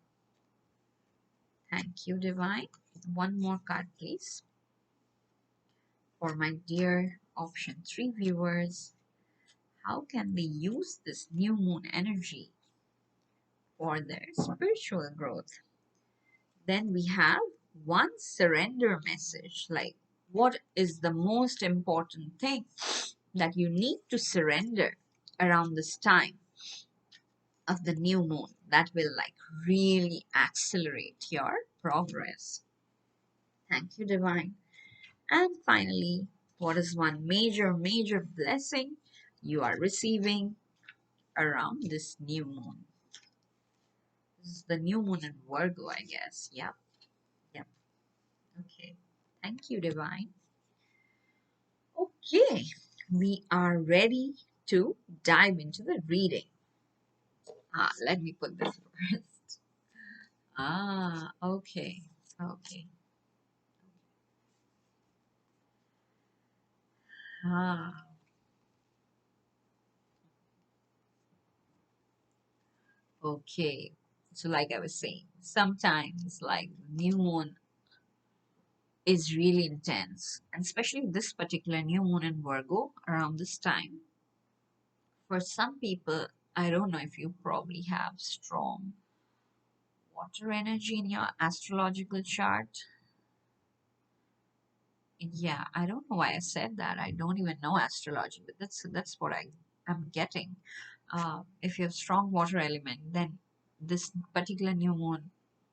Thank you, Divine. One more card, please. For my dear option 3 viewers, how can they use this new moon energy for their spiritual growth? Then we have one surrender message, like what is the most important thing that you need to surrender around this time of the new moon that will like really accelerate your progress. Thank you, Divine. And finally, what is one major blessing you are receiving around this new moon? This is the new moon in Virgo, I guess. Yep, yep. Okay. Thank you, Divine. Okay, we are ready to dive into the reading. Let me put this first. Okay, okay. Ah, okay. So, like I was saying, sometimes like new moon is really intense, and especially this particular new moon in Virgo around this time. For some people, I don't know if you probably have strong water energy in your astrological chart. Yeah, I don't know why I said that. I don't even know astrology, but that's what am getting. If you have strong water element, then this particular new moon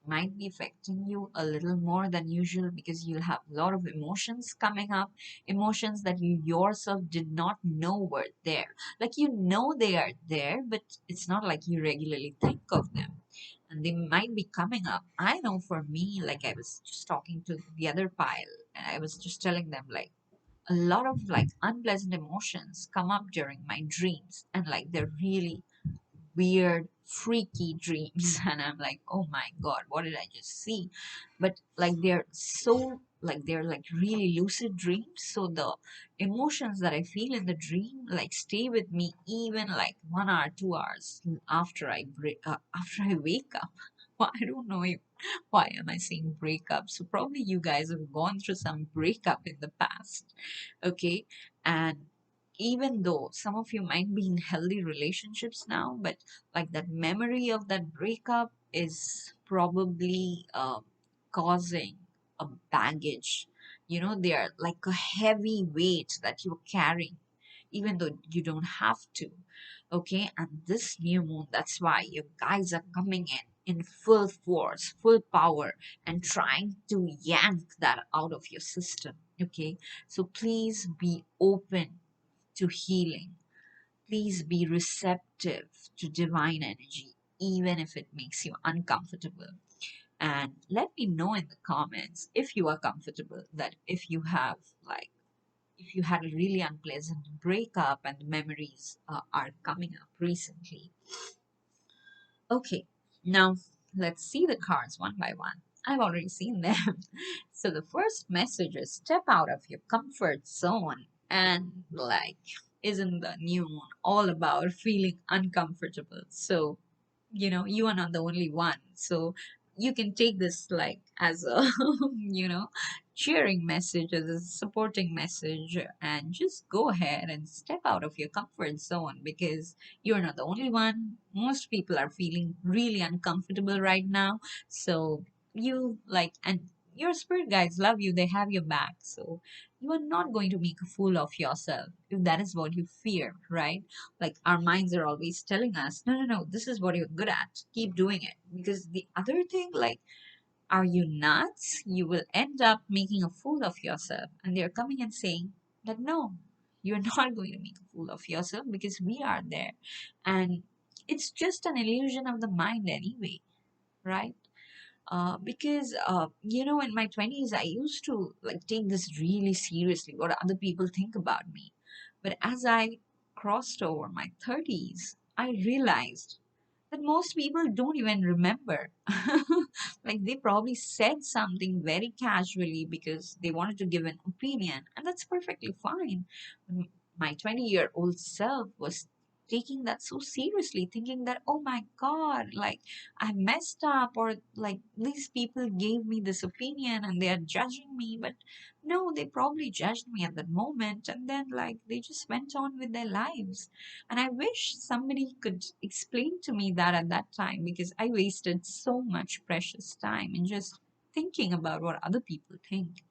might be affecting you a little more than usual because you'll have a lot of emotions coming up, emotions that you yourself did not know were there. Like you know they are there, but it's not like you regularly think of them. And they might be coming up. I know for me, like I was just talking to the other pile, and I was just telling them like a lot of like unpleasant emotions come up during my dreams, and like they're really weird, freaky dreams. And I'm like, oh my god, what did I just see? But like they're like really lucid dreams. So the emotions that I feel in the dream like stay with me even like 1 hour, 2 hours after after I wake up. Well, I don't know if, why am I saying breakup? So probably you guys have gone through some breakup in the past, okay? And even though some of you might be in healthy relationships now, but like that memory of that breakup is probably causing a baggage. You know, they are like a heavy weight that you're carrying, even though you don't have to. Okay, and this new moon, that's why you guys are coming in full force, full power, and trying to yank that out of your system. Okay, so please be open to healing. Please be receptive to divine energy, even if it makes you uncomfortable. And let me know in the comments if you are comfortable, that if you have like, if you had a really unpleasant breakup and the memories are coming up recently. Okay, now let's see the cards one by one. I've already seen them. So the first message is step out of your comfort zone. And like, isn't the new moon all about feeling uncomfortable? So you are not the only one. So you can take this like as a cheering message, as a supporting message, and just go ahead and step out of your comfort zone, because you're not the only one. Most people are feeling really uncomfortable right now. So you like, and your spirit guides love you, they have your back. So you are not going to make a fool of yourself if that is what you fear, right? Like our minds are always telling us, no, no, no, this is what you're good at, keep doing it. Because the other thing, like, are you nuts? You will end up making a fool of yourself. And they're coming and saying that no, you're not going to make a fool of yourself, because we are there. And it's just an illusion of the mind anyway, right? Because in my 20s I used to like take this really seriously, what other people think about me. But as I crossed over my 30s, I realized that most people don't even remember. Like they probably said something very casually because they wanted to give an opinion, and that's perfectly fine. My 20-year-old self was taking that so seriously, thinking that, oh my God, like I messed up, or like these people gave me this opinion and they are judging me. But no, they probably judged me at that moment, and then like they just went on with their lives. And I wish somebody could explain to me that at that time, because I wasted so much precious time in just thinking about what other people think.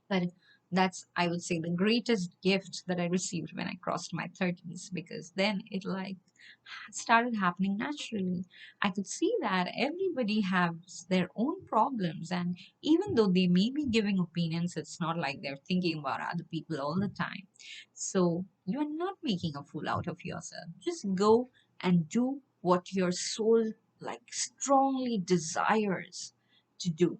But that's, I would say, the greatest gift that I received when I crossed my 30s, because then it like started happening naturally. I could see that everybody has their own problems, and even though they may be giving opinions, it's not like they're thinking about other people all the time. So you're not making a fool out of yourself. Just go and do what your soul like strongly desires to do,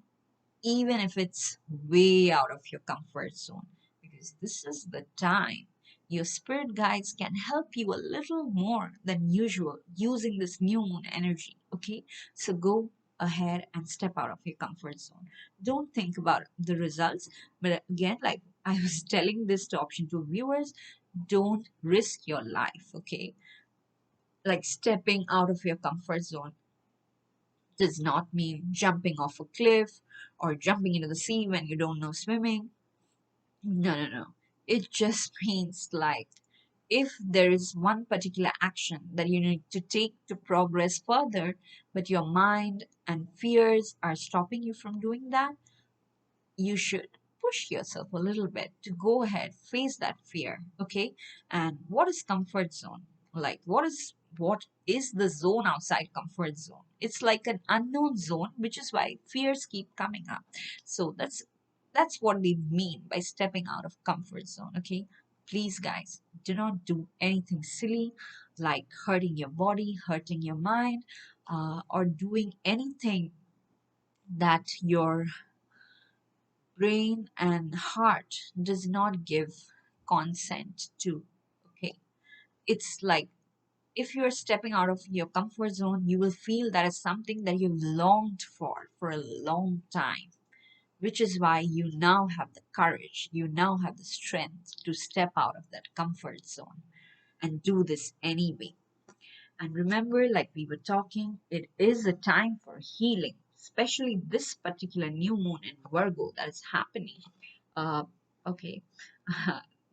even if it's way out of your comfort zone, because this is the time your spirit guides can help you a little more than usual using this new moon energy. Okay, so go ahead and step out of your comfort zone. Don't think about the results, but again, like I was telling this to option 2 viewers, don't risk your life. Okay, like stepping out of your comfort zone does not mean jumping off a cliff or jumping into the sea when you don't know swimming. No, no, no. It just means like, if there is one particular action that you need to take to progress further, but your mind and fears are stopping you from doing that, you should push yourself a little bit to go ahead, face that fear. Okay. And what is comfort zone? Like, what is the zone outside comfort zone? It's like an unknown zone, which is why fears keep coming up. So that's what they mean by stepping out of comfort zone. Okay. Please, guys, do not do anything silly like hurting your body, hurting your mind, or doing anything that your brain and heart does not give consent to. Okay. It's like if you're stepping out of your comfort zone, you will feel that is something that you've longed for a long time, which is why you now have the courage, you now have the strength to step out of that comfort zone and do this anyway. And remember, like we were talking, it is a time for healing, especially this particular new moon in Virgo that is happening. Uh, okay.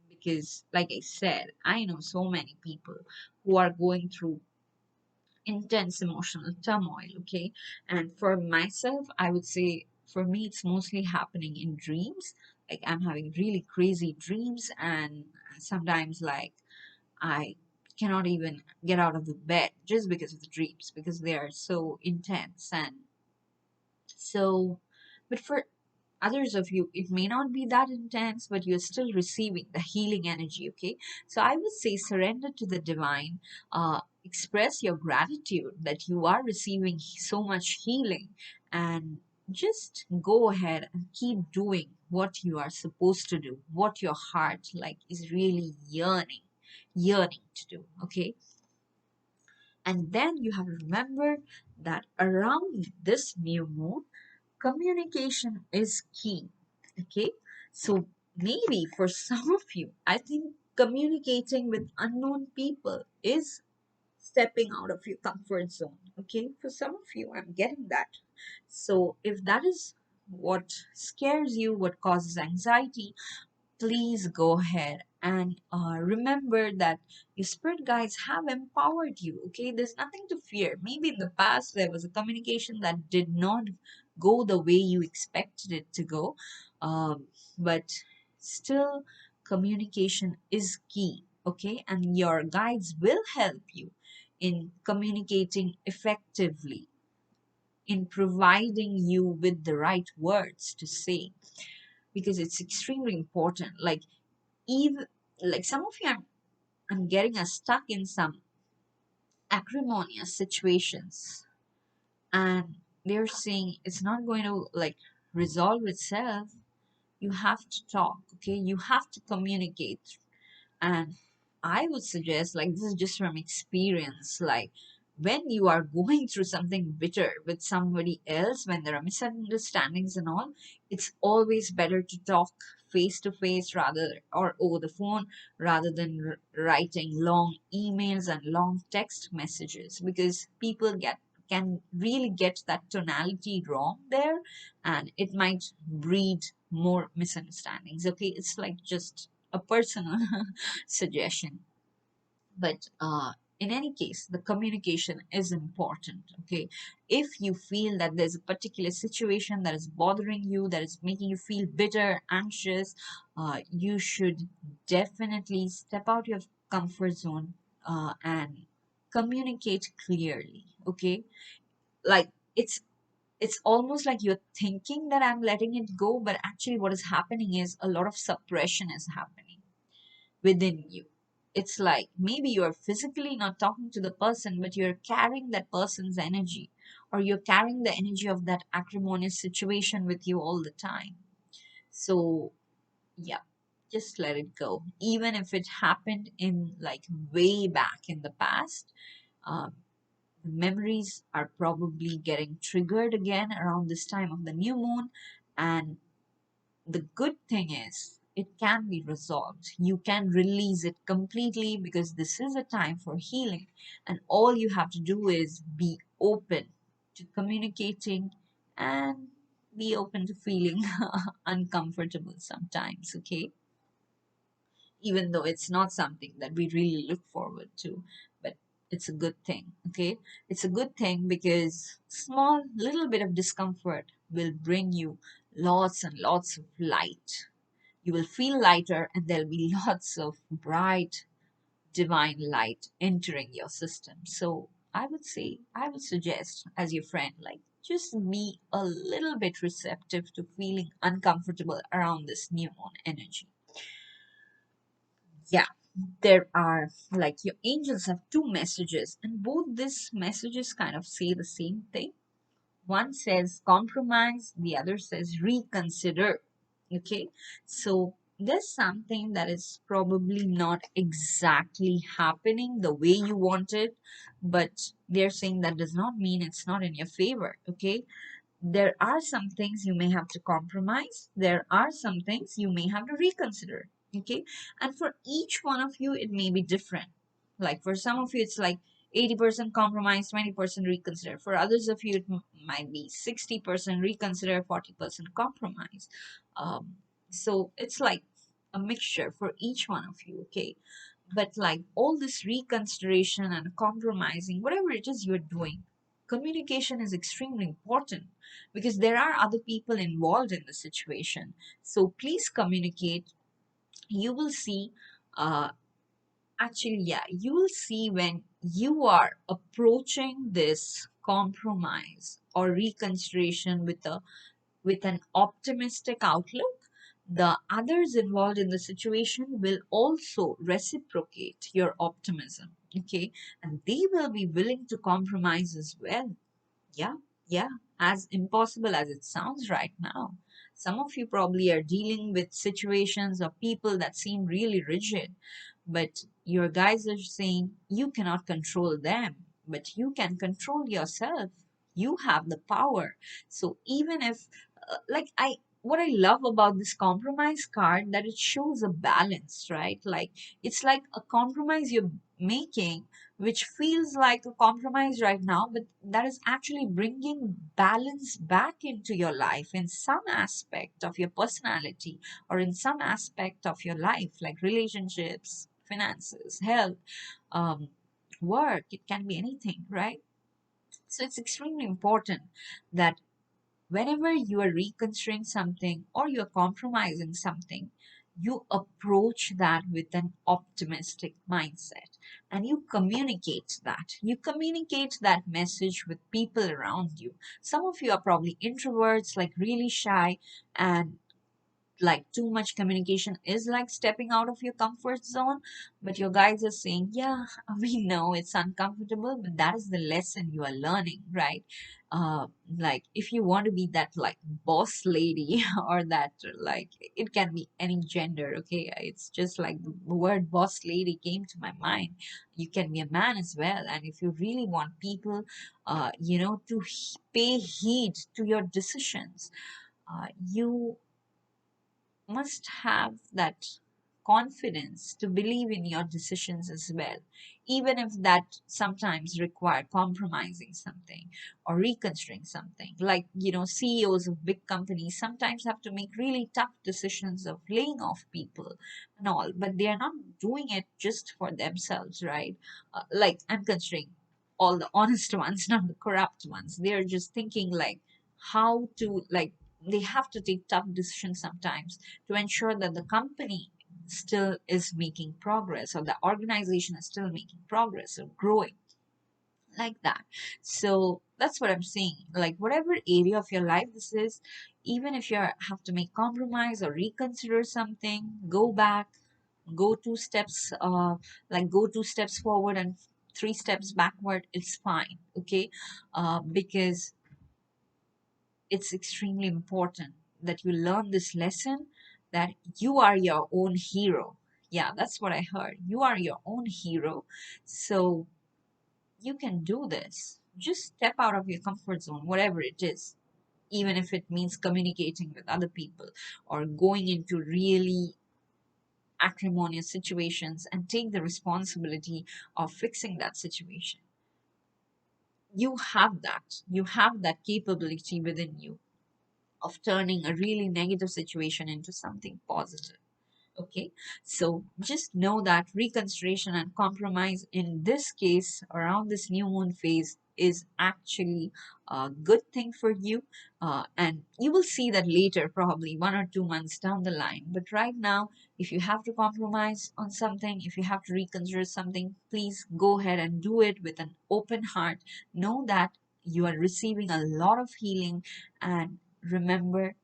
Because, like I said, I know so many people who are going through intense emotional turmoil. Okay. And for myself, I would say for me, it's mostly happening in dreams. Like I'm having really crazy dreams, and sometimes, like, I cannot even get out of the bed just because of the dreams, because they are so intense. And so, but for others of you, it may not be that intense, but you're still receiving the healing energy. Okay. So I would say surrender to the divine, express your gratitude that you are receiving so much healing, and just go ahead and keep doing what you are supposed to do, what your heart like is really yearning to do. Okay. And then you have to remember that around this new moon, communication is key. Okay. So maybe for some of you, I think communicating with unknown people is stepping out of your comfort zone. Okay. For some of you, I'm getting that. So if that is what scares you, what causes anxiety, please go ahead and remember that your spirit guides have empowered you. Okay, there's nothing to fear. Maybe in the past there was a communication that did not go the way you expected it to go, but still, communication is key. Okay, and your guides will help you in communicating effectively, in providing you with the right words to say, because it's extremely important. Like, even like some of you, I'm getting us stuck in some acrimonious situations, and they're saying it's not going to like resolve itself. You have to talk. Okay, you have to communicate. And I would suggest, like, this is just from experience, like, when you are going through something bitter with somebody else, when there are misunderstandings and all, it's always better to talk face to face rather, or over the phone, rather than writing long emails and long text messages, because people can really get that tonality wrong there, and it might breed more misunderstandings. Okay, it's like just a personal suggestion. But in any case, the communication is important. Okay, if you feel that there's a particular situation that is bothering you, that is making you feel bitter, anxious, you should definitely step out your comfort zone, and communicate clearly. Okay, like, it's almost like you're thinking that I'm letting it go, but actually what is happening is a lot of suppression is happening within you. It's like maybe you're physically not talking to the person, but you're carrying that person's energy, or you're carrying the energy of that acrimonious situation with you all the time. So, yeah, just let it go. Even if it happened in like way back in the past, um, the memories are probably getting triggered again around this time of the new moon. And the good thing is, it can be resolved. You can release it completely, because this is a time for healing. And all you have to do is be open to communicating, and be open to feeling uncomfortable sometimes. Okay, even though it's not something that we really look forward to, but it's a good thing. Okay, it's a good thing, because small little bit of discomfort will bring you lots and lots of light. You will feel lighter, and there'll be lots of bright divine light entering your system. So I would say, I would suggest as your friend, like just be a little bit receptive to feeling uncomfortable around this new moon energy. Yeah, there are like your angels have two messages, and both these messages kind of say the same thing. One says compromise, the other says reconsider. Okay, so there's something that is probably not exactly happening the way you want it, but they're saying that does not mean it's not in your favor. Okay, there are some things you may have to compromise, there are some things you may have to reconsider. Okay, and for each one of you it may be different. Like for some of you it's like 80% compromise, 20% reconsider. For others of you it might be 60% reconsider, 40% compromise. So it's like a mixture for each one of you. Okay, but like all this reconsideration and compromising, whatever it is you're doing, communication is extremely important because there are other people involved in the situation. So please communicate. You will see, uh, actually, yeah, you will see when you are approaching this compromise or reconsideration with an optimistic outlook, the others involved in the situation will also reciprocate your optimism. Okay, and they will be willing to compromise as well. Yeah, yeah, as impossible as it sounds right now. Some of you probably are dealing with situations or people that seem really rigid, but your guys are saying you cannot control them, but you can control yourself. You have the power. So even if, what I love about this compromise card, that it shows a balance, right? Like it's like a compromise you're making, which feels like a compromise right now, but that is actually bringing balance back into your life in some aspect of your personality or in some aspect of your life, like relationships, finances, health, um, work. It can be anything, right? So it's extremely important that whenever you are reconsidering something or you're compromising something, you approach that with an optimistic mindset and you communicate that. You communicate that message with people around you. Some of you are probably introverts, like really shy, and like too much communication is like stepping out of your comfort zone, but your guides are saying, yeah, we know it's uncomfortable, but that is the lesson you are learning, right? uh like if you want to be that like boss lady or that, like it can be any gender. Okay, it's just like the word boss lady came to my mind. You can be a man as well, and if you really want people to pay heed to your decisions, you must have that confidence to believe in your decisions as well, even if that sometimes require compromising something or reconsidering something. Like, CEOs of big companies sometimes have to make really tough decisions of laying off people and all, but they are not doing it just for themselves, right? Like, I'm considering all the honest ones, not the corrupt ones. They're just thinking like how to, like, they have to take tough decisions sometimes to ensure that the company still is making progress or the organization is still making progress or growing, like that. So that's what I'm saying. Like whatever area of your life this is, even if you have to make compromise or reconsider something, go back, go two steps, go two steps forward and three steps backward. It's fine, okay? Because it's extremely important that you learn this lesson, that you are your own hero. Yeah, that's what I heard. You are your own hero. So you can do this. Just step out of your comfort zone, whatever it is, even if it means communicating with other people or going into really acrimonious situations and take the responsibility of fixing that situation. You have that. You have that capability within you of turning a really negative situation into something positive. Okay, so just know that reconsideration and compromise in this case around this new moon phase is actually a good thing for you. And you will see that later, probably 1 or 2 months down the line. But right now, if you have to compromise on something, if you have to reconsider something, please go ahead and do it with an open heart. Know that you are receiving a lot of healing, and remember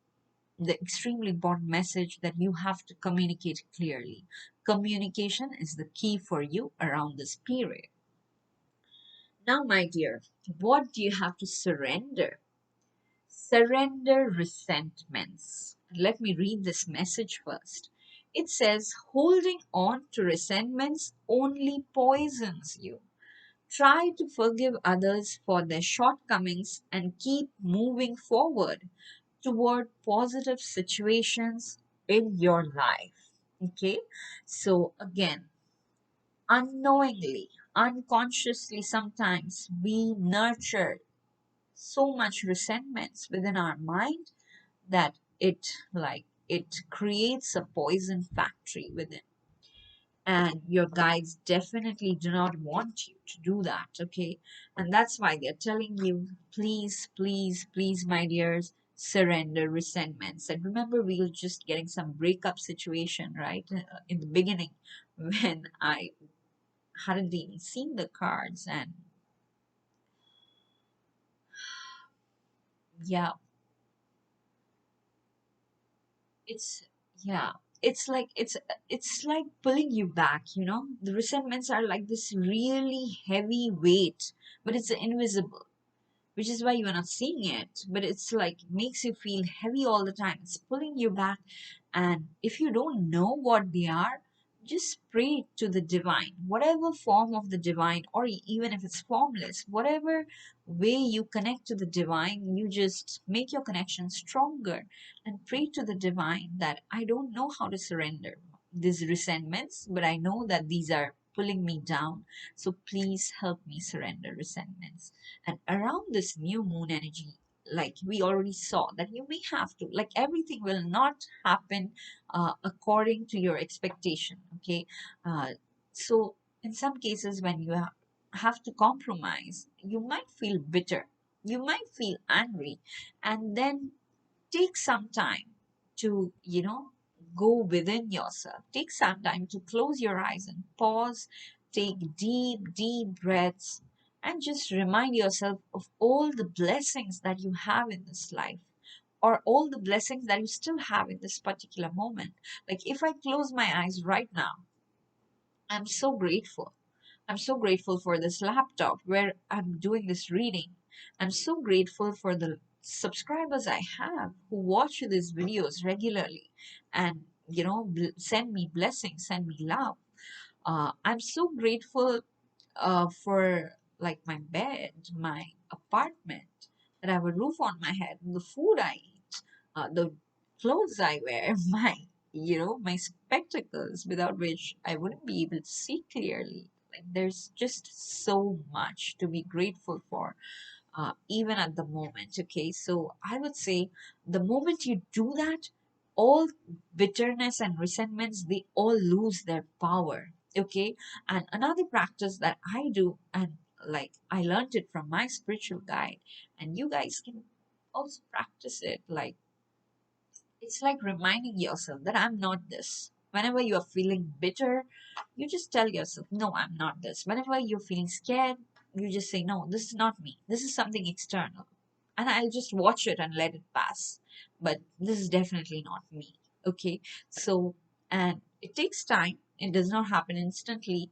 the extremely important message that you have to communicate clearly. Communication is the key for you around this period. Now, my dear, what do you have to surrender? Surrender resentments. Let me read this message first. It says, holding on to resentments only poisons you. Try to forgive others for their shortcomings and keep moving forward toward positive situations in your life. Okay, so again, unknowingly, unconsciously, sometimes we nurture so much resentments within our mind that it creates a poison factory within, and your guides definitely do not want you to do that. Okay, and that's why they're telling you, please, please, please, my dears, surrender resentments. And remember, we were just getting some breakup situation, right, in the beginning, when I hadn't even seen the cards. And yeah, it's yeah, it's like pulling you back, the resentments are like this really heavy weight, but it's invisible, which is why you are not seeing it, but it's like makes you feel heavy all the time. It's pulling you back. And if you don't know what they are, just pray to the divine, whatever form of the divine, or even if it's formless, whatever way you connect to the divine, you just make your connection stronger and pray to the divine that I don't know how to surrender these resentments, but I know that these are pulling me down. So please help me surrender resentments. And around this new moon energy, like we already saw, that you may have to, like everything will not happen according to your expectation. Okay. So in some cases, when you have to compromise, you might feel bitter, you might feel angry, and then take some time to, go within yourself. Take some time to close your eyes and pause, take deep, deep breaths, and just remind yourself of all the blessings that you have in this life, or all the blessings that you still have in this particular moment. Like if I close my eyes right now, I'm so grateful. I'm so grateful for this laptop where I'm doing this reading. I'm so grateful for the subscribers I have who watch these videos regularly and, send me blessings, send me love. I'm so grateful for like my bed, my apartment, that I have a roof on my head, the food I eat, the clothes I wear, my spectacles, without which I wouldn't be able to see clearly. Like there's just so much to be grateful for, even at the moment. Okay, so I would say the moment you do that, all bitterness and resentments, they all lose their power. Okay, and another practice that I do, and like I learned it from my spiritual guide, and you guys can also practice it. Like it's like reminding yourself that I'm not this. Whenever you're feeling bitter, you just tell yourself, no, I'm not this. Whenever you're feeling scared, you just say, no, this is not me. This is something external. And I'll just watch it and let it pass. But this is definitely not me. Okay. So, and it takes time. It does not happen instantly.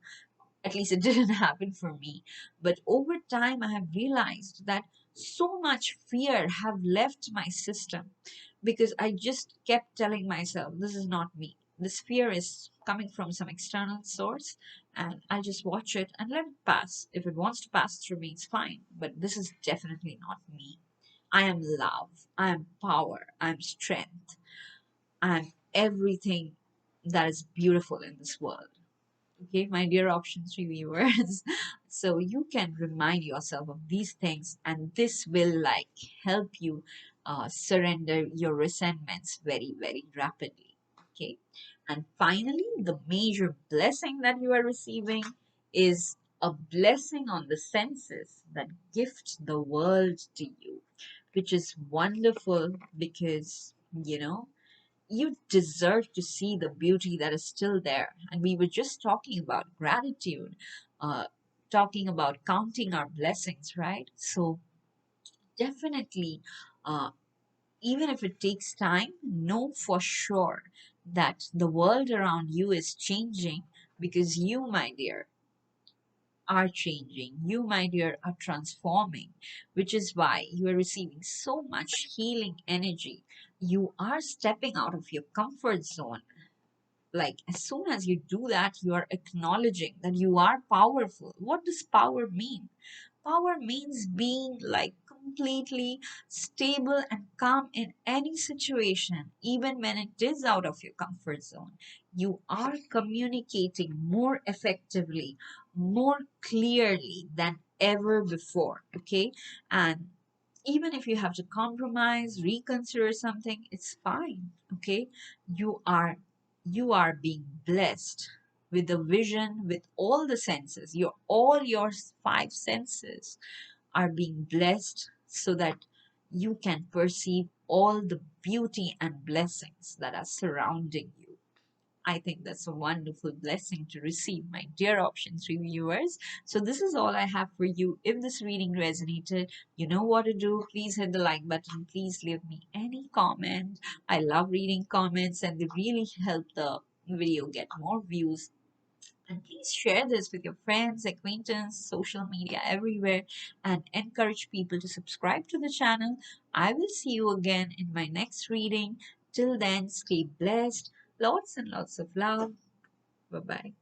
At least it didn't happen for me. But over time, I have realized that so much fear have left my system because I just kept telling myself, this is not me. This fear is coming from some external source, and I'll just watch it and let it pass. If it wants to pass through me, it's fine. But this is definitely not me. I am love. I am power. I am strength. I am everything that is beautiful in this world. Okay, my dear option three viewers. So you can remind yourself of these things, and this will like help you surrender your resentments very, very rapidly. Okay, and finally, the major blessing that you are receiving is a blessing on the senses that gift the world to you, which is wonderful because, you deserve to see the beauty that is still there. And we were just talking about gratitude, uh, talking about counting our blessings, right? So definitely, uh, even if it takes time, know for sure that the world around you is changing because you, my dear, are changing. You, my dear, are transforming, which is why you are receiving so much healing energy. You are stepping out of your comfort zone. Like, as soon as you do that, you are acknowledging that you are powerful. What does power mean? Power means being like completely stable and calm in any situation, even when it is out of your comfort zone. You are communicating more effectively, more clearly than ever before. Okay. And even if you have to compromise, reconsider something, it's fine. Okay. You are being blessed with the vision, with all the senses. All your five senses are being blessed so that you can perceive all the beauty and blessings that are surrounding you. I think that's a wonderful blessing to receive, my dear Option 3 viewers. So, this is all I have for you. If this reading resonated, you know what to do. Please hit the like button. Please leave me any comment. I love reading comments and they really help the video get more views. And please share this with your friends, acquaintances, social media, everywhere, and encourage people to subscribe to the channel. I will see you again in my next reading. Till then, stay blessed. Lots and lots of love. Bye bye.